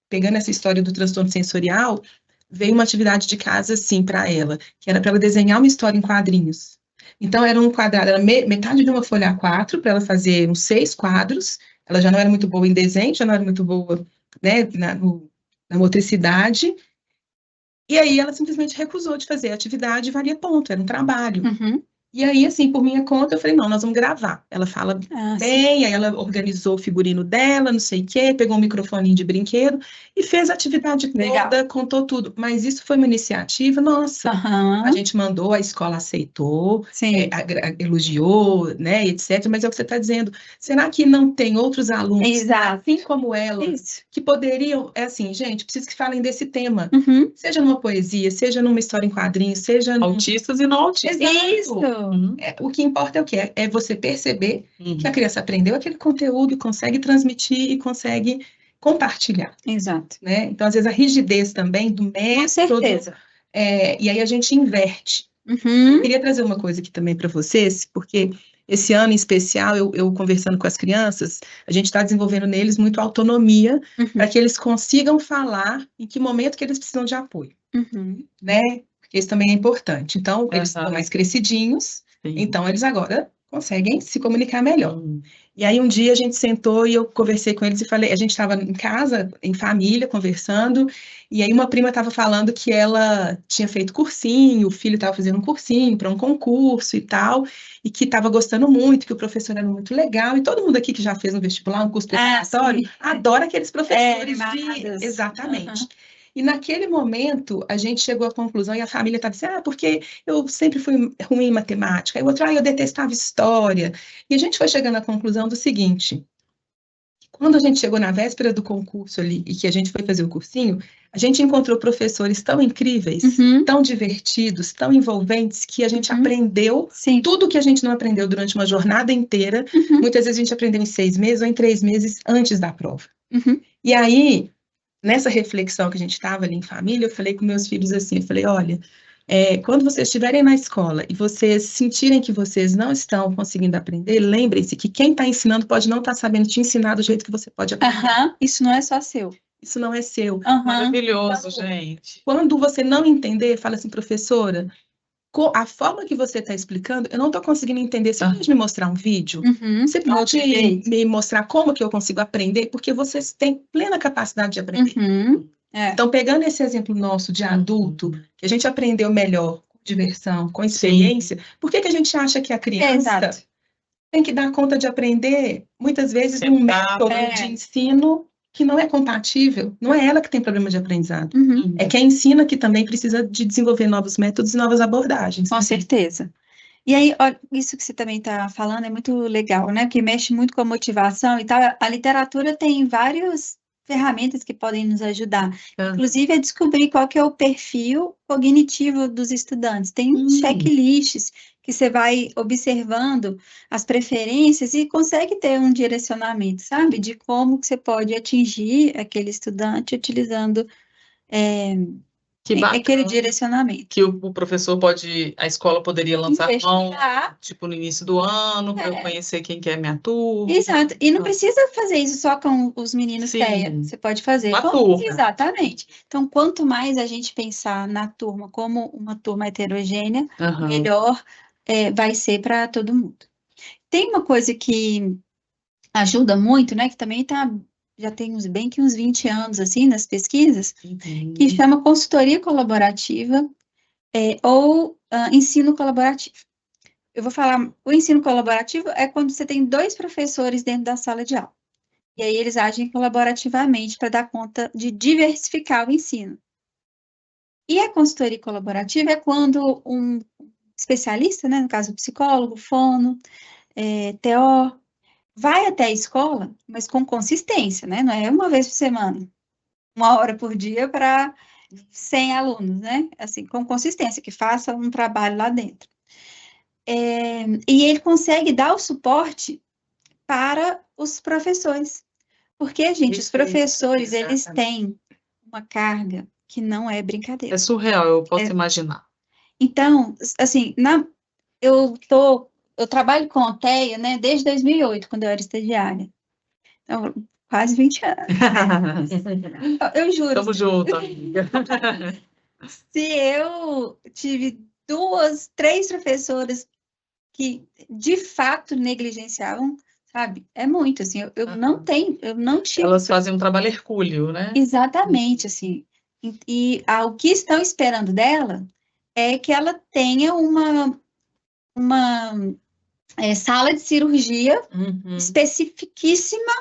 pegando essa história do transtorno sensorial, veio uma atividade de casa, assim, para ela, que era para ela desenhar uma história em quadrinhos. Então, era um quadrado, era metade de uma folha A4, para ela fazer uns 6 quadros. Ela já não era muito boa em desenho, já não era muito boa, né, na motricidade. E aí, ela simplesmente recusou de fazer a atividade, valia ponto, era um trabalho. E aí, assim, por minha conta, eu falei, não, nós vamos gravar. Ela fala bem, aí ela organizou o figurino dela, não sei o quê, pegou um microfoninho de brinquedo e fez a atividade toda, contou tudo. Mas isso foi uma iniciativa, nossa, a gente mandou, a escola aceitou, elogiou, né, etc. Mas é o que você está dizendo, será que não tem outros alunos, assim como ela, que poderiam, assim, gente, preciso que falem desse tema, seja numa poesia, seja numa história em quadrinhos, seja... Autistas e não autistas. Isso! O que importa é o quê? É você perceber que a criança aprendeu aquele conteúdo, consegue transmitir e consegue compartilhar. Exato. Né? Então, às vezes, a rigidez também do método... Com certeza. E aí a gente inverte. Eu queria trazer uma coisa aqui também para vocês, porque esse ano em especial, eu conversando com as crianças, a gente está desenvolvendo neles muito autonomia para que eles consigam falar em que momento que eles precisam de apoio. Né? Isso também é importante. Então, eles estão mais crescidinhos, então eles agora conseguem se comunicar melhor. E aí, um dia a gente sentou e eu conversei com eles e falei, a gente estava em casa, em família, conversando, e aí uma prima estava falando que ela tinha feito cursinho, o filho estava fazendo um cursinho para um concurso e tal, e que estava gostando muito, que o professor era muito legal, e todo mundo aqui que já fez um vestibular, um curso preparatório, adora aqueles professores de... Exatamente. E naquele momento, a gente chegou à conclusão, e a família estava assim, porque eu sempre fui ruim em matemática, e o outro, eu detestava história. E a gente foi chegando à conclusão do seguinte, quando a gente chegou na véspera do concurso ali, e que a gente foi fazer o cursinho, a gente encontrou professores tão incríveis, tão divertidos, tão envolventes, que a gente aprendeu tudo que a gente não aprendeu durante uma jornada inteira. Muitas vezes a gente aprendeu em 6 meses ou em 3 meses antes da prova. E aí... Nessa reflexão que a gente estava ali em família, eu falei com meus filhos assim, eu falei, olha, Quando vocês estiverem na escola e vocês sentirem que vocês não estão conseguindo aprender, lembrem-se que quem está ensinando pode não estar sabendo te ensinar do jeito que você pode aprender. Isso não é só seu. Isso não é seu. Maravilhoso, Então, gente. quando você não entender, fala assim, professora, a forma que você está explicando, eu não estou conseguindo entender. Você pode me mostrar um vídeo? Você pode me mostrar como que eu consigo aprender? Porque vocês têm plena capacidade de aprender. Então, pegando esse exemplo nosso de adulto, que a gente aprendeu melhor com diversão, com experiência, por que a gente acha que a criança tem que dar conta de aprender, muitas vezes, um método de ensino que não é compatível? Não é ela que tem problema de aprendizado. É quem ensina que também precisa de desenvolver novos métodos e novas abordagens. Com certeza. E aí, olha, isso que você também está falando é muito legal, né? Porque mexe muito com a motivação e tal. A literatura tem várias ferramentas que podem nos ajudar. Inclusive, a descobrir qual que é o perfil cognitivo dos estudantes. Tem checklists que você vai observando as preferências e consegue ter um direcionamento, sabe? De como que você pode atingir aquele estudante utilizando aquele direcionamento. Que o professor a escola poderia lançar mão, tipo, no início do ano, para eu conhecer quem que é minha turma. Exato, e não precisa fazer isso só com os meninos TEA, você pode fazer uma turma. Exatamente. Então, quanto mais a gente pensar na turma como uma turma heterogênea, melhor vai ser para todo mundo. Tem uma coisa que ajuda muito, né, que também já tem uns 20 anos, assim, nas pesquisas, que chama consultoria colaborativa ou ensino colaborativo. Eu vou falar, o ensino colaborativo é quando você tem 2 professores dentro da sala de aula. E aí eles agem colaborativamente para dar conta de diversificar o ensino. E a consultoria colaborativa é quando um especialista, né, no caso o psicólogo, fono, TO, vai até a escola, mas com consistência, né? Não é uma vez por semana, 1 hora por dia para 100 alunos, né? Assim, com consistência, que faça um trabalho lá dentro. E ele consegue dar o suporte para os professores. Porque, gente, os professores, eles têm uma carga que não é brincadeira. É surreal, eu posso imaginar. Então, assim, eu trabalho com a TEA, né, desde 2008, quando eu era estagiária. Então, quase 20 anos. Eu juro. Estamos juntos, amiga. Se eu tive 2, 3 professoras que, de fato, negligenciavam, sabe? É muito, assim, eu não tive. Elas fazem um trabalho hercúleo, né? Exatamente, assim. E o que estão esperando dela é que ela tenha uma sala de cirurgia especificíssima,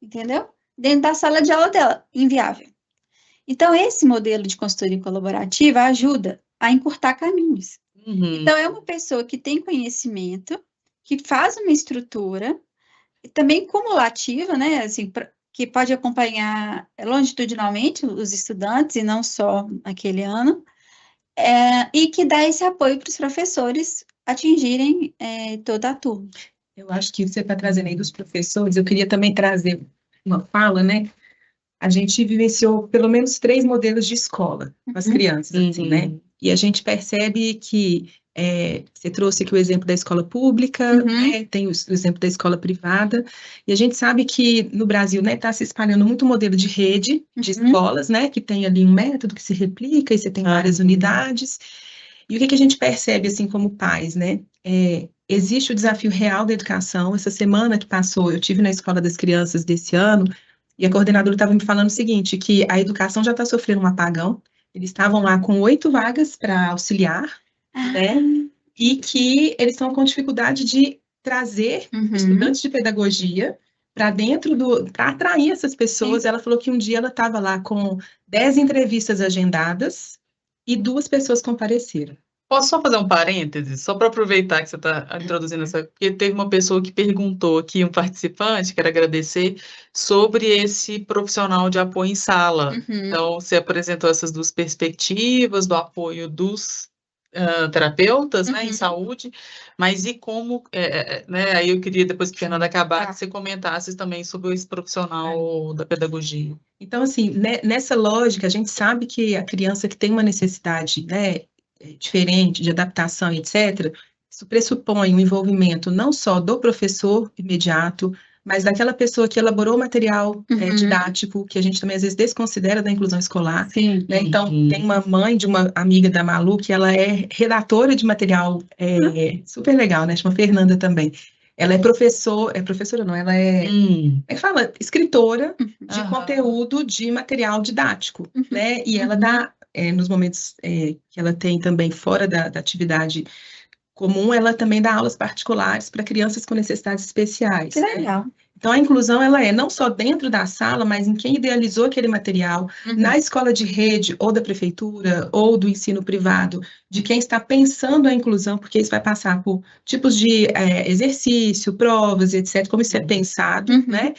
entendeu? Dentro da sala de aula dela, inviável. Então, esse modelo de consultoria colaborativa ajuda a encurtar caminhos. Então, é uma pessoa que tem conhecimento, que faz uma estrutura, e também cumulativa, né, assim, que pode acompanhar longitudinalmente os estudantes, e não só naquele ano, e que dá esse apoio para os professores atingirem toda a turma. Eu acho que você está trazendo aí dos professores, eu queria também trazer uma fala, né? A gente vivenciou pelo menos 3 modelos de escola com as crianças, assim, né? E a gente percebe que você trouxe aqui o exemplo da escola pública, né? Tem o exemplo da escola privada, e a gente sabe que no Brasil, né, está se espalhando muito modelo de rede de escolas, né? Que tem ali um método que se replica e você tem várias unidades. E o que a gente percebe, assim, como pais, né? Existe o desafio real da educação. Essa semana que passou, eu tive na Escola das Crianças desse ano, e a coordenadora estava me falando o seguinte, que a educação já está sofrendo um apagão, eles estavam lá com 8 vagas para auxiliar, né? E que eles estão com dificuldade de trazer estudantes de pedagogia para dentro para atrair essas pessoas. Ela falou que um dia ela estava lá com 10 entrevistas agendadas e 2 pessoas compareceram. Posso só fazer um parênteses, só para aproveitar que você está introduzindo essa, porque teve uma pessoa que perguntou aqui, um participante, quero agradecer, sobre esse profissional de apoio em sala. Então, você apresentou essas 2 perspectivas do apoio dos terapeutas, né, em saúde, mas e como, né, aí eu queria, depois que a Fernanda acabar, que você comentasse também sobre esse profissional da pedagogia. Então, assim, nessa lógica, a gente sabe que a criança que tem uma necessidade, né, diferente, de adaptação, etc., isso pressupõe um envolvimento não só do professor imediato, mas daquela pessoa que elaborou o material didático, que a gente também às vezes desconsidera da inclusão escolar. Sim. Né? Então, tem uma mãe de uma amiga da Malu, que ela é redatora de material super legal, né? Chama Fernanda também. Ela é professora não, ela como é que fala? Escritora de conteúdo de material didático, né? E ela dá, nos momentos que ela tem também fora da atividade comum, ela também dá aulas particulares para crianças com necessidades especiais. Que legal. Então, a inclusão, ela é não só dentro da sala, mas em quem idealizou aquele material, na escola de rede, ou da prefeitura, ou do ensino privado, de quem está pensando a inclusão, porque isso vai passar por tipos de exercício, provas, etc., como isso é pensado, né?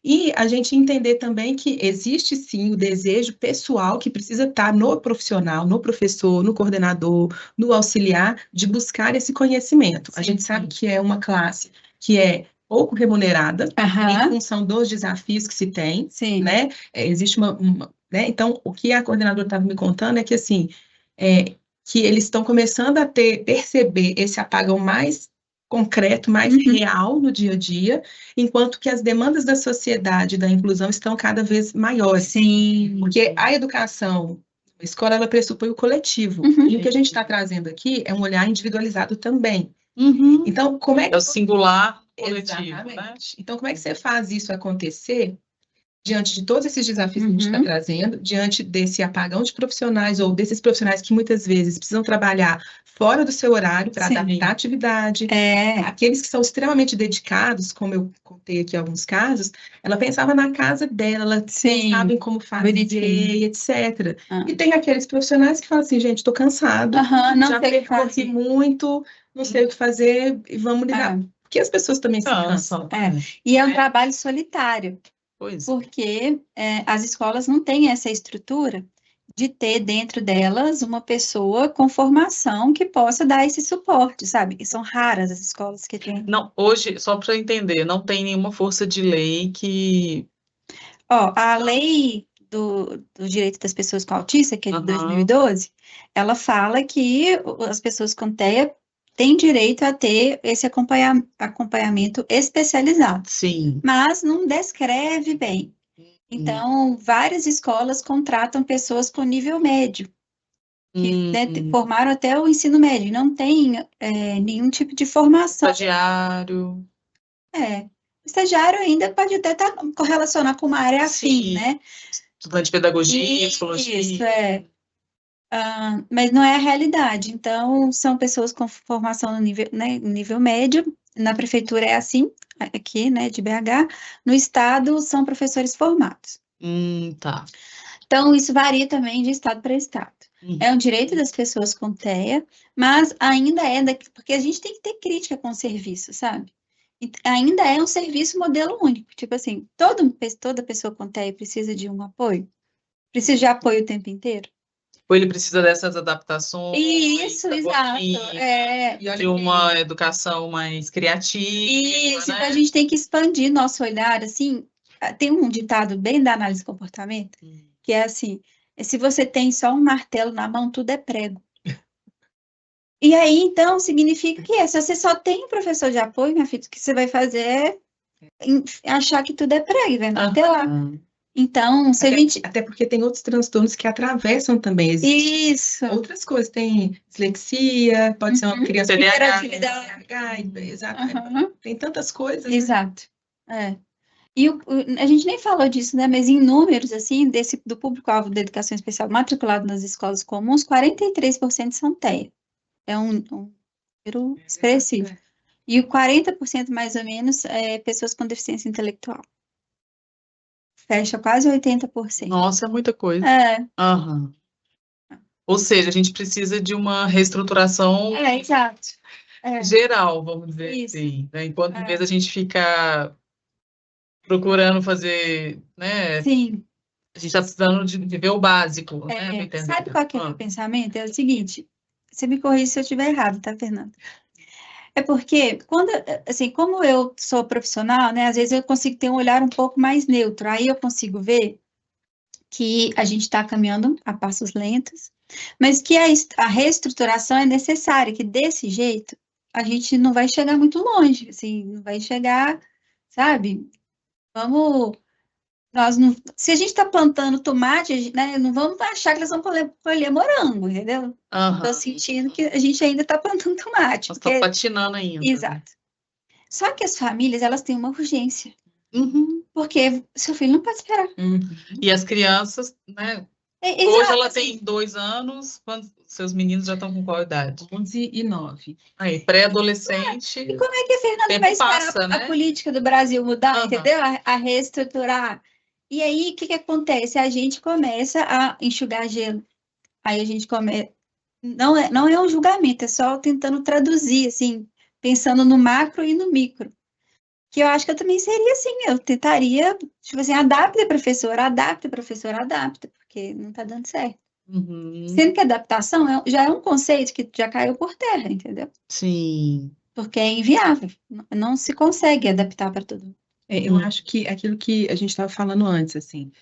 E a gente entender também que existe, sim, o desejo pessoal que precisa estar no profissional, no professor, no coordenador, no auxiliar, de buscar esse conhecimento. Sim, a gente sabe que é uma classe que é pouco remunerada, em função dos desafios que se tem, né? Existe né? Então, o que a coordenadora estava me contando é que, assim, que eles estão começando a perceber esse apagão mais concreto, mais real no dia a dia, enquanto que as demandas da sociedade, da inclusão, estão cada vez maiores. Sim. Porque a educação, a escola, ela pressupõe o coletivo. E o que a gente está trazendo aqui é um olhar individualizado também. Então, como é que... É o singular coletivo, Exatamente. né? Então, como é que você faz isso acontecer diante de todos esses desafios que a gente está trazendo, diante desse apagão de profissionais, ou desses profissionais que muitas vezes precisam trabalhar fora do seu horário para adaptar a atividade, aqueles que são extremamente dedicados, como eu contei aqui alguns casos, ela pensava na casa dela, ela pensava em como fazer, etc. E tem aqueles profissionais que falam assim, gente, estou cansado, já percorri muito, não sei o que fazer, e vamos lidar. Porque as pessoas também se cansam. E é um trabalho solitário. Porque as escolas não têm essa estrutura de ter dentro delas uma pessoa com formação que possa dar esse suporte, sabe? E são raras as escolas que têm. Não, hoje, só para entender, não tem nenhuma força de lei que... A lei do direito das pessoas com autismo, que é de 2012, ela fala que as pessoas com TEA têm direito a ter esse acompanhamento especializado. Sim. Mas não descreve bem. Então, várias escolas contratam pessoas com nível médio, que formaram até o ensino médio, não tem nenhum tipo de formação. Estagiário. Estagiário ainda pode até correlacionar com uma área afim, né? Estudante de pedagogia, psicologia. Isso, mas não é a realidade. Então, são pessoas com formação no nível médio. Na prefeitura é assim, aqui, né, de BH. No estado, são professores formados. Tá. Então, isso varia também de estado para estado. É um direito das pessoas com TEA, mas ainda porque a gente tem que ter crítica com o serviço, sabe? E ainda é um serviço modelo único. Tipo assim, toda pessoa com TEA precisa de um apoio? Precisa de apoio o tempo inteiro? Ou ele precisa dessas adaptações. Isso, exato. De uma educação mais criativa. Isso, né? Então a gente tem que expandir nosso olhar, assim. Tem um ditado bem da análise de comportamento, que é assim, se você tem só um martelo na mão, tudo é prego. E aí, então, significa que se você só tem um professor de apoio, minha filha, o que você vai fazer é achar que tudo é prego e vai martelar. Então, se a gente... Até porque tem outros transtornos que atravessam também. Isso. Outras coisas, tem dislexia, pode ser uma criança com hiperatividade. Exato. Tem tantas coisas. Exato. E a gente nem falou disso, né? Mas em números, assim, do público-alvo da educação especial matriculado nas escolas comuns, 43% são TEA. É um número expressivo. E o 40% mais ou menos é pessoas com deficiência intelectual. Fecha quase 80%. Nossa, é muita coisa. Ou seja, a gente precisa de uma reestruturação exato. geral, vamos dizer assim. Né? Enquanto em vez a gente ficar procurando fazer, né? Sim. A gente está precisando de ver o básico, né? Sabe qual que é o meu pensamento? É o seguinte, você me corrige se eu estiver errado, tá, Fernanda? É porque, como eu sou profissional, né, às vezes eu consigo ter um olhar um pouco mais neutro, aí eu consigo ver que a gente está caminhando a passos lentos, Mas que a reestruturação é necessária, que desse jeito a gente não vai chegar muito longe, assim, não vai chegar, sabe? Vamos, nós não, se a gente está plantando tomate, né, não vamos achar que eles vão colher morango, entendeu? Estou sentindo que a gente ainda está plantando tomate. Nós estamos patinando ainda. Exato. Só que as famílias, elas têm uma urgência. Uhum. Porque seu filho não pode esperar. E as crianças, né? Hoje ela tem 2 anos, quando seus meninos já estão com qual idade? 11 e 9. Aí, pré-adolescente. E como é que a Fernanda vai esperar passa, né? a política do Brasil mudar, entendeu? A reestruturar. E aí, o que acontece? A gente começa a enxugar gelo. Aí a gente começa... Não é um julgamento, é só tentando traduzir, assim, pensando no macro e no micro. Que eu acho que eu também seria assim, eu tentaria, tipo assim, adapta, professora, porque não tá dando certo. Sendo que adaptação já é um conceito que já caiu por terra, entendeu? Sim. Porque é inviável, não se consegue adaptar para todo mundo. Eu acho que aquilo que a gente estava falando antes, assim,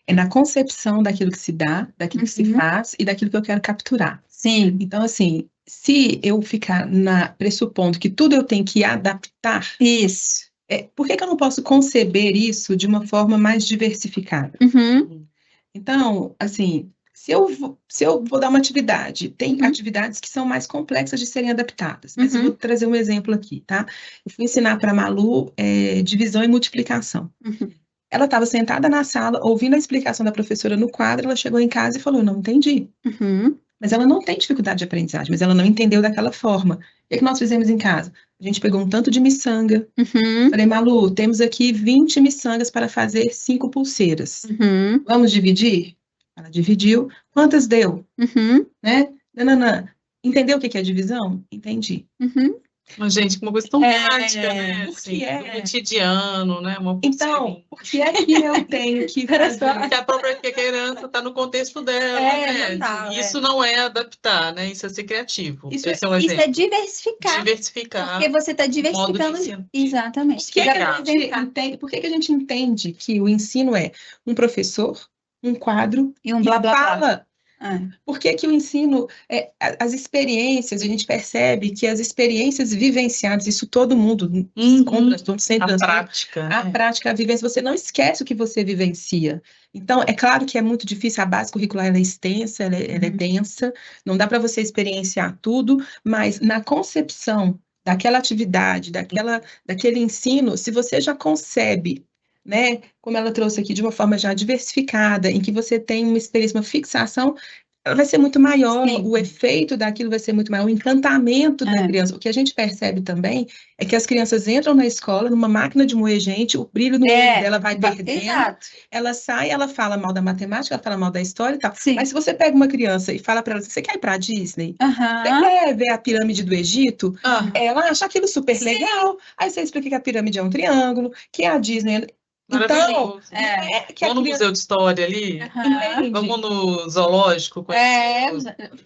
é na concepção daquilo que se dá, daquilo que se faz e daquilo que eu quero capturar. Sim. Então, assim, se eu ficar pressupondo que tudo eu tenho que adaptar, isso. Por que eu não posso conceber isso de uma forma mais diversificada? Então, assim, se eu vou dar uma atividade, tem atividades que são mais complexas de serem adaptadas, mas eu vou trazer um exemplo aqui, tá? Eu fui ensinar para a Malu divisão e multiplicação. Ela estava sentada na sala, ouvindo a explicação da professora no quadro, ela chegou em casa e falou, não entendi. Mas ela não tem dificuldade de aprendizagem, mas ela não entendeu daquela forma. O que nós fizemos em casa? A gente pegou um tanto de miçanga. Falei, Malu, temos aqui 20 miçangas para fazer 5 pulseiras. Vamos dividir? Ela dividiu. Quantas deu? Né? Nananã. Entendeu o que é divisão? Entendi. Mas, gente, uma coisa tão prática, né? Assim, do cotidiano, né? Então, por que é que eu tenho que fazer? Porque a própria criança está no contexto dela, né? Isso não é adaptar, né? Isso é ser criativo. Isso Esse é um exemplo. É diversificar. Porque você está diversificando. Exatamente. Por que a gente entende que o ensino é um professor, um quadro e um blá, blá, fala? Blá. Por que o ensino, as experiências, a gente percebe que as experiências vivenciadas, isso todo mundo sempre a prática. A prática, a vivência, você não esquece o que você vivencia. Então, é claro que é muito difícil, a base curricular ela é extensa, ela é densa, não dá para você experienciar tudo, mas na concepção daquela atividade, daquele ensino, se você já concebe, né, como ela trouxe aqui, de uma forma já diversificada, em que você tem uma experiência, uma fixação, ela vai ser muito maior, o efeito daquilo vai ser muito maior, o encantamento da criança. O que a gente percebe também é que as crianças entram na escola, numa máquina de moer gente, o brilho no olho dela vai perdendo, ela sai, ela fala mal da matemática, ela fala mal da história e tal. Mas se você pega uma criança e fala para ela, você quer ir para a Disney? Você quer ver a pirâmide do Egito? Ela acha aquilo super legal. Aí você explica que a pirâmide é um triângulo, que a Disney... Então, vamos no Museu de História ali, vamos no zoológico.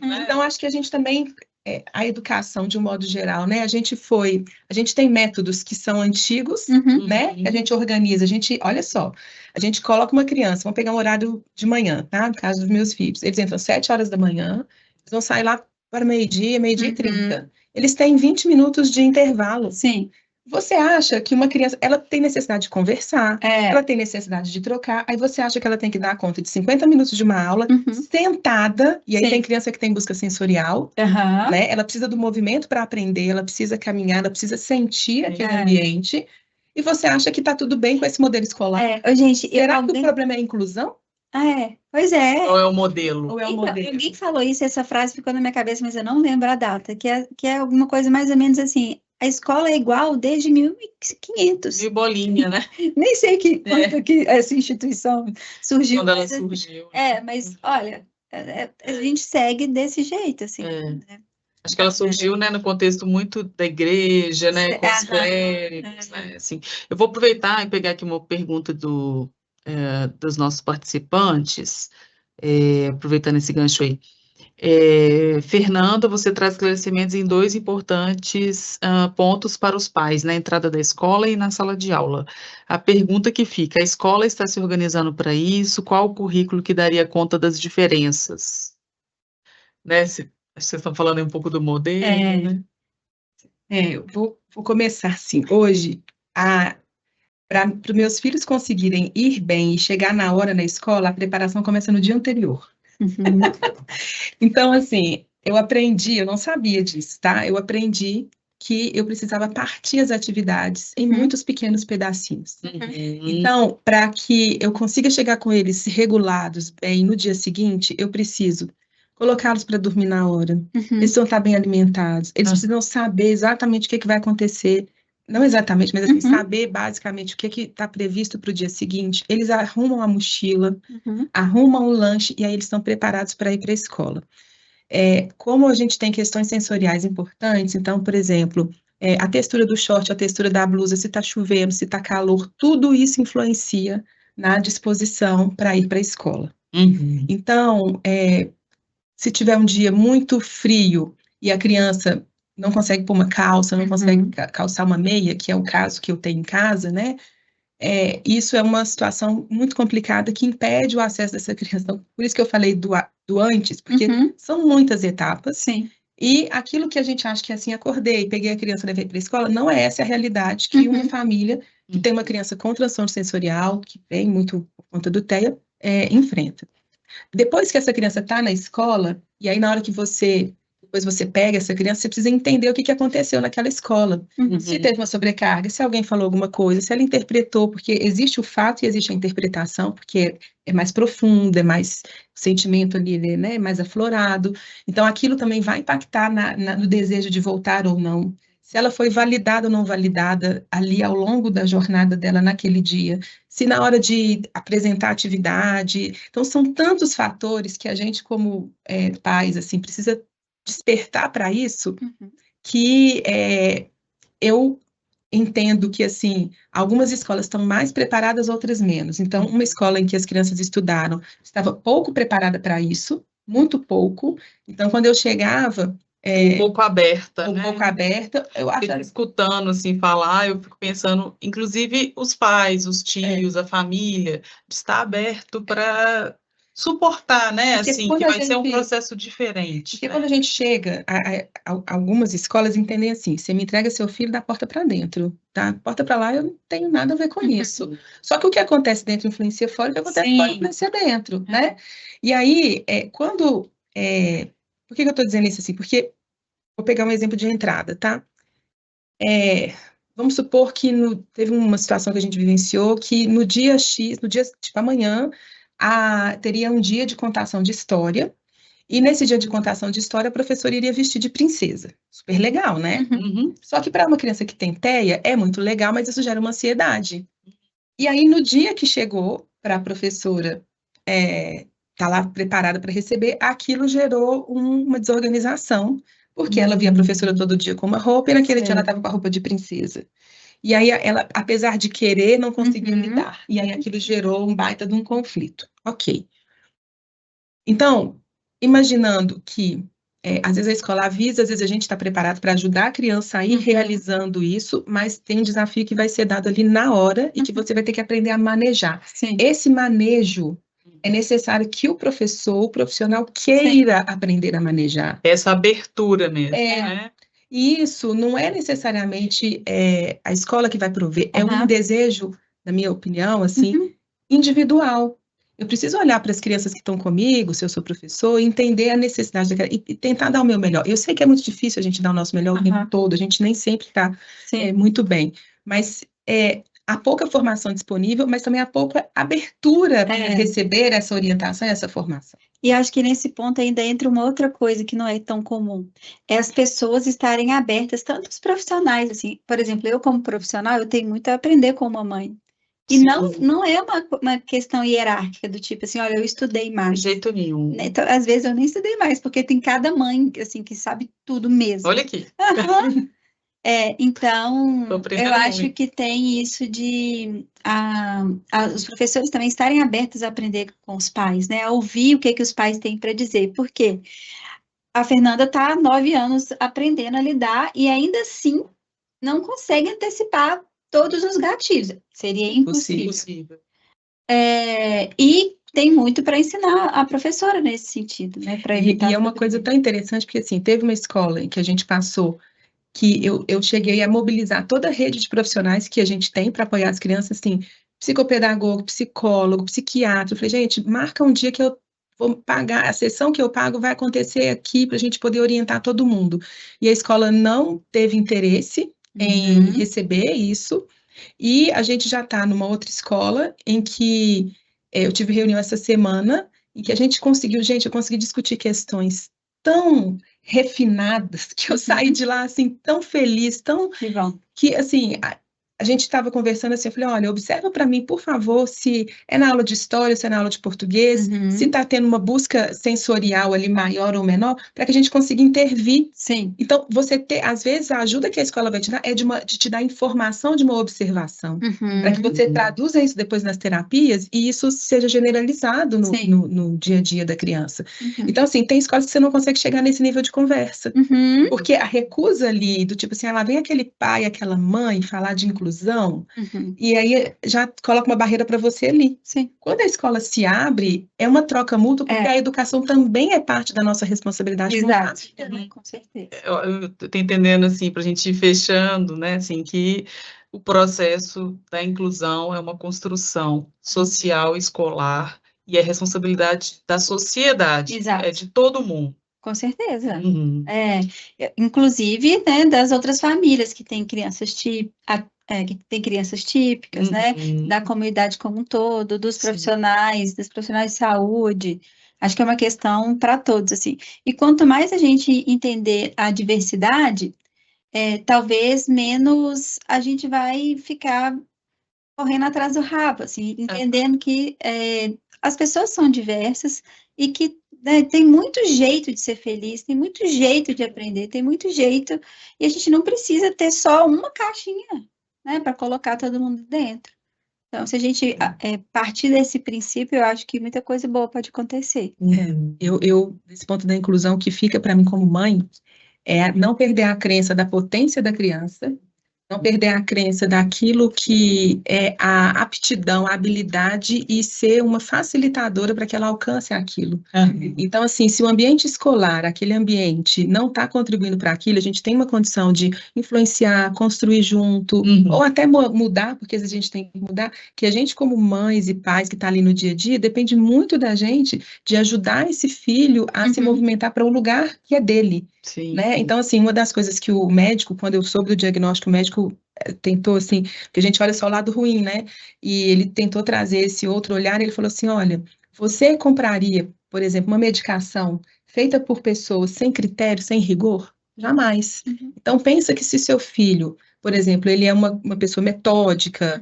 Então, acho que a gente também, a educação de um modo geral, né? A gente tem métodos que são antigos, né? Que a gente organiza, olha só, a gente coloca uma criança, vamos pegar um horário de manhã, tá? No caso dos meus filhos, eles entram às 7 horas da manhã, eles vão sair lá para meio-dia e 30. Eles têm 20 minutos de intervalo. Sim. Você acha que uma criança, ela tem necessidade de conversar, ela tem necessidade de trocar, aí você acha que ela tem que dar conta de 50 minutos de uma aula, sentada, e aí tem criança que tem busca sensorial, né? Ela precisa do movimento para aprender, ela precisa caminhar, ela precisa sentir aquele ambiente, e você acha que está tudo bem com esse modelo escolar. Será que o problema é a inclusão? Pois é. Ou é o modelo? Alguém falou isso, essa frase ficou na minha cabeça, mas eu não lembro a data, que é alguma coisa mais ou menos assim, a escola é igual desde 1500. De bolinha, né? Nem sei quando que essa instituição surgiu. Quando ela surgiu. Mas olha, a gente segue desse jeito, assim. Né? Acho que ela surgiu, né, no contexto muito da igreja, né, com os clérigos, né, assim. Eu vou aproveitar e pegar aqui uma pergunta dos nossos participantes, aproveitando esse gancho aí. Fernanda, você traz esclarecimentos em 2 importantes pontos para os pais, na entrada da escola e na sala de aula. A pergunta que fica, a escola está se organizando para isso? Qual o currículo que daria conta das diferenças? né? Acho que vocês estão falando aí um pouco do modelo, né? Eu vou começar assim. Hoje, para os meus filhos conseguirem ir bem e chegar na hora na escola, a preparação começa no dia anterior. Uhum. Então, assim, eu não sabia disso, tá? Eu aprendi que eu precisava partir as atividades em muitos pequenos pedacinhos. Então, para que eu consiga chegar com eles regulados bem no dia seguinte, eu preciso colocá-los para dormir na hora. Eles precisam estar bem alimentados. Eles precisam saber exatamente o que vai acontecer. Não exatamente, mas assim, saber basicamente o que está previsto para o dia seguinte. Eles arrumam a mochila, arrumam o lanche e aí eles estão preparados para ir para a escola. Como a gente tem questões sensoriais importantes, então, por exemplo, a textura do short, a textura da blusa, se está chovendo, se está calor, tudo isso influencia na disposição para ir para a escola. Então, se tiver um dia muito frio e a criança não consegue pôr uma calça, não consegue calçar uma meia, que é o caso que eu tenho em casa, né? Isso é uma situação muito complicada que impede o acesso dessa criança. Então, por isso que eu falei do antes, porque são muitas etapas. Sim. E aquilo que a gente acha que assim, acordei, peguei a criança, levei para a escola, não é essa a realidade que uma família que tem uma criança com transtorno sensorial, que vem muito por conta do TEA, enfrenta. Depois que essa criança está na escola, e aí na hora que depois você pega essa criança, você precisa entender o que aconteceu naquela escola. Se teve uma sobrecarga, se alguém falou alguma coisa, se ela interpretou, porque existe o fato e existe a interpretação, porque é mais profundo, é mais o sentimento ali, né, mais aflorado. Então, aquilo também vai impactar no desejo de voltar ou não. Se ela foi validada ou não validada ali ao longo da jornada dela naquele dia, se na hora de apresentar atividade. Então, são tantos fatores que a gente, como pais, assim, precisa despertar para isso, que eu entendo que, assim, algumas escolas estão mais preparadas, outras menos. Então, uma escola em que as crianças estudaram estava pouco preparada para isso, muito pouco. Então, quando eu chegava... um pouco aberta, um né? pouco aberta, eu acho... Escutando, assim, falar, eu fico pensando, inclusive, os pais, os tios, a família, estar aberto para suportar, né? Porque assim, quando que a vai ser um gente- processo diferente. Porque né? quando a gente chega, algumas escolas entendem assim: você me entrega seu filho da porta para dentro, da porta para lá eu não tenho nada a ver com isso. Só que o que acontece dentro influencia fora, o que acontece fora Sim. influencia dentro, né? E aí, por que eu estou dizendo isso assim? Porque vou pegar um exemplo de entrada, tá? Vamos supor que teve uma situação que a gente vivenciou que no dia X, no dia, tipo, amanhã, teria um dia de contação de história. E nesse dia de contação de história, a professora iria vestir de princesa. Super legal, né? Só que para uma criança que tem TEA, é muito legal, mas isso gera uma ansiedade. E aí, no dia que chegou para a professora tá lá preparada para receber, aquilo gerou uma desorganização, porque ela via a professora todo dia com uma roupa, e naquele dia ela estava com a roupa de princesa. E aí, ela, apesar de querer, não conseguiu lidar. E aí, aquilo gerou um baita de um conflito. Ok. Então, imaginando que, às vezes a escola avisa, às vezes a gente está preparado para ajudar a criança a ir realizando isso, mas tem um desafio que vai ser dado ali na hora e que você vai ter que aprender a manejar. Sim. Esse manejo é necessário que o professor, o profissional, queira aprender a manejar. Essa abertura mesmo, né? E isso não é necessariamente a escola que vai prover, é um desejo, na minha opinião, assim, individual. Eu preciso olhar para as crianças que estão comigo, se eu sou professor, e entender a necessidade daquela, e tentar dar o meu melhor. Eu sei que é muito difícil a gente dar o nosso melhor o tempo todo, a gente nem sempre está muito bem, mas há pouca formação disponível, mas também há pouca abertura para receber essa orientação e essa formação. E acho que nesse ponto ainda entra uma outra coisa que não é tão comum, é as pessoas estarem abertas, tanto os profissionais, assim, por exemplo, eu como profissional, eu tenho muito a aprender com uma mãe. E não é uma questão hierárquica do tipo assim, olha, eu estudei mais. De jeito nenhum. Então, às vezes eu nem estudei mais, porque tem cada mãe, assim, que sabe tudo mesmo. Olha aqui. Então, eu acho que tem isso de os professores também estarem abertos a aprender com os pais, né? A ouvir o que os pais têm para dizer. Por quê? A Fernanda está há 9 anos aprendendo a lidar e ainda assim não consegue antecipar todos os gatilhos. Seria impossível. E tem muito para ensinar a professora nesse sentido, né? Para evitar. E é uma coisa tão interessante, porque assim, teve uma escola em que a gente passou, que eu cheguei a mobilizar toda a rede de profissionais que a gente tem para apoiar as crianças, assim, psicopedagogo, psicólogo, psiquiatra. Eu falei, gente, marca um dia que eu vou pagar, a sessão que eu pago vai acontecer aqui para a gente poder orientar todo mundo. E a escola não teve interesse em receber isso, e a gente já está numa outra escola em que eu tive reunião essa semana, em que a gente conseguiu, gente, eu consegui discutir questões tão refinadas que eu saí de lá assim tão feliz, tão Que bom. que assim a gente estava conversando assim, eu falei, olha, observa para mim, por favor, se é na aula de história, se é na aula de português, se está tendo uma busca sensorial ali maior ou menor, para que a gente consiga intervir. Sim. Então, você ter, às vezes, a ajuda que a escola vai te dar é de te dar informação de uma observação, para que você traduza isso depois nas terapias e isso seja generalizado no dia a dia da criança. Então, assim, tem escolas que você não consegue chegar nesse nível de conversa, porque a recusa ali, do tipo assim, lá vem aquele pai, aquela mãe falar de inclusão, e aí já coloca uma barreira para você ali. Sim. Quando a escola se abre, é uma troca mútua, porque a educação também é parte da nossa responsabilidade. Exato. Com certeza. Eu tô entendendo, assim, para a gente ir fechando, né, assim, que o processo da inclusão é uma construção social, escolar, e é responsabilidade da sociedade, Exato. é de todo mundo. Com certeza. Inclusive, né, das outras famílias que têm crianças típicas, né, da comunidade como um todo, dos profissionais, dos profissionais de saúde. Acho que é uma questão para todos, assim. E quanto mais a gente entender a diversidade, talvez menos a gente vai ficar correndo atrás do rabo, assim, entendendo que as pessoas são diversas e que tem muito jeito de ser feliz, tem muito jeito de aprender, tem muito jeito, e a gente não precisa ter só uma caixinha, né, para colocar todo mundo dentro. Então, se a gente partir desse princípio, eu acho que muita coisa boa pode acontecer. Esse ponto da inclusão que fica para mim como mãe é não perder a crença da potência da criança, não perder a crença daquilo que é a aptidão, a habilidade e ser uma facilitadora para que ela alcance aquilo. Então, assim, se o ambiente escolar, aquele ambiente, não está contribuindo para aquilo, a gente tem uma condição de influenciar, construir junto, ou até mudar, porque às vezes a gente tem que mudar, que a gente, como mães e pais que está ali no dia a dia, depende muito da gente de ajudar esse filho a se movimentar para um lugar que é dele. Sim. Né? Então, assim, uma das coisas que o médico, quando eu soube do diagnóstico, o médico tentou, assim, porque a gente olha só o lado ruim, né? E ele tentou trazer esse outro olhar, e ele falou assim, olha, você compraria, por exemplo, uma medicação feita por pessoas sem critério, sem rigor? Jamais. Então, pensa que se seu filho, por exemplo, ele é uma pessoa metódica,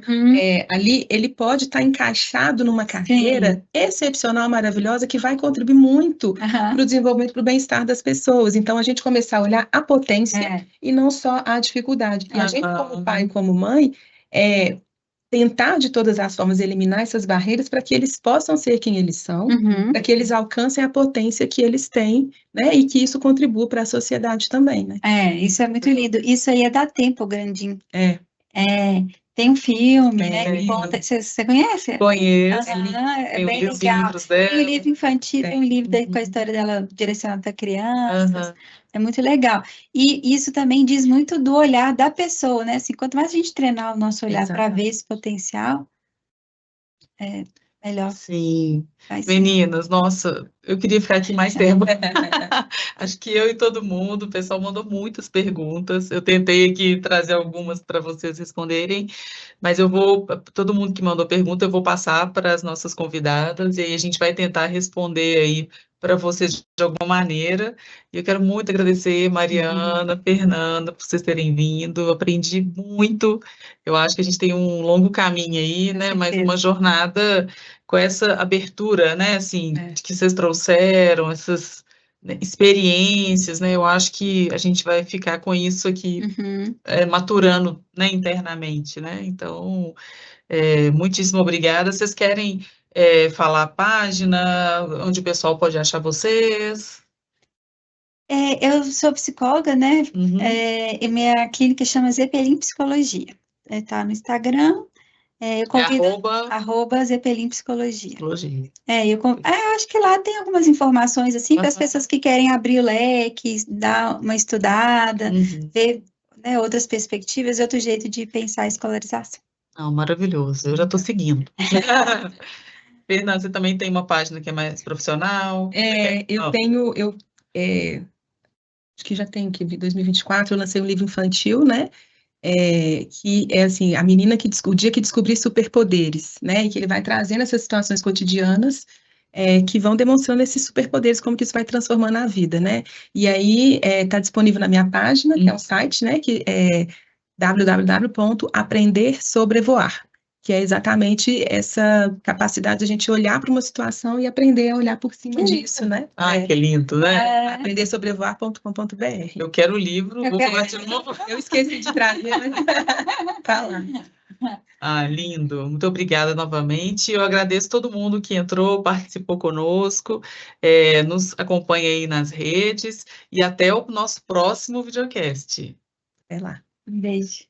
ali ele pode estar encaixado numa carreira excepcional, maravilhosa, que vai contribuir muito para o desenvolvimento, para o bem-estar das pessoas. Então, a gente começar a olhar a potência e não só a dificuldade. E a gente, como pai e como mãe, tentar de todas as formas eliminar essas barreiras para que eles possam ser quem eles são, para que eles alcancem a potência que eles têm, né? E que isso contribua para a sociedade também, né? Isso é muito lindo. Isso aí é dar tempo, Grandinho. Tem um filme, né? Que conta, você conhece? Conheço. É Tem bem os legal. livros dela. Tem um livro infantil, tem um livro com a história dela direcionada para crianças. É muito legal. E isso também diz muito do olhar da pessoa, né? Assim, quanto mais a gente treinar o nosso olhar para ver esse potencial, melhor. Sim. Meninas, nossa, eu queria ficar aqui mais tempo. Acho que eu e todo mundo, o pessoal mandou muitas perguntas. Eu tentei aqui trazer algumas para vocês responderem, mas todo mundo que mandou pergunta, eu vou passar para as nossas convidadas e aí a gente vai tentar responder aí para vocês de alguma maneira. E eu quero muito agradecer Mariana, Fernanda, por vocês terem vindo. Eu aprendi muito. Eu acho que a gente tem um longo caminho aí, né? Mas uma jornada com essa abertura, né? Assim, que vocês trouxeram, essas experiências, né? Eu acho que a gente vai ficar com isso aqui maturando, né, internamente, né? Então, muitíssimo obrigada. Vocês querem falar a página, onde o pessoal pode achar vocês? Eu sou psicóloga, né? E minha clínica chama Zeppelin Psicologia. Tá no Instagram, Eu convido @ Zeppelin Psicologia. Psicologia. Eu acho que lá tem algumas informações, assim, para as pessoas que querem abrir o leque, dar uma estudada, ver, né, outras perspectivas e outro jeito de pensar a escolarização. Maravilhoso, eu já estou seguindo. Fernanda, você também tem uma página que é mais profissional? Eu tenho, acho que já tem, que 2024 eu lancei um livro infantil, né? Que é assim, a menina o dia que descobrir superpoderes, né? E que ele vai trazendo essas situações cotidianas que vão demonstrando esses superpoderes, como que isso vai transformando a vida, né? E aí está disponível na minha página, que é um site, né? Que é www.aprendersobrevoar, que é exatamente essa capacidade de a gente olhar para uma situação e aprender a olhar por cima disso, né? Que lindo, né? Aprendersobrevoar.com.br. Eu quero o livro, vou falar de novo. Eu esqueci de trazer, mas tá lá. Lindo. Muito obrigada novamente. Eu agradeço todo mundo que entrou, participou conosco, nos acompanha aí nas redes e até o nosso próximo videocast. Até lá. Um beijo.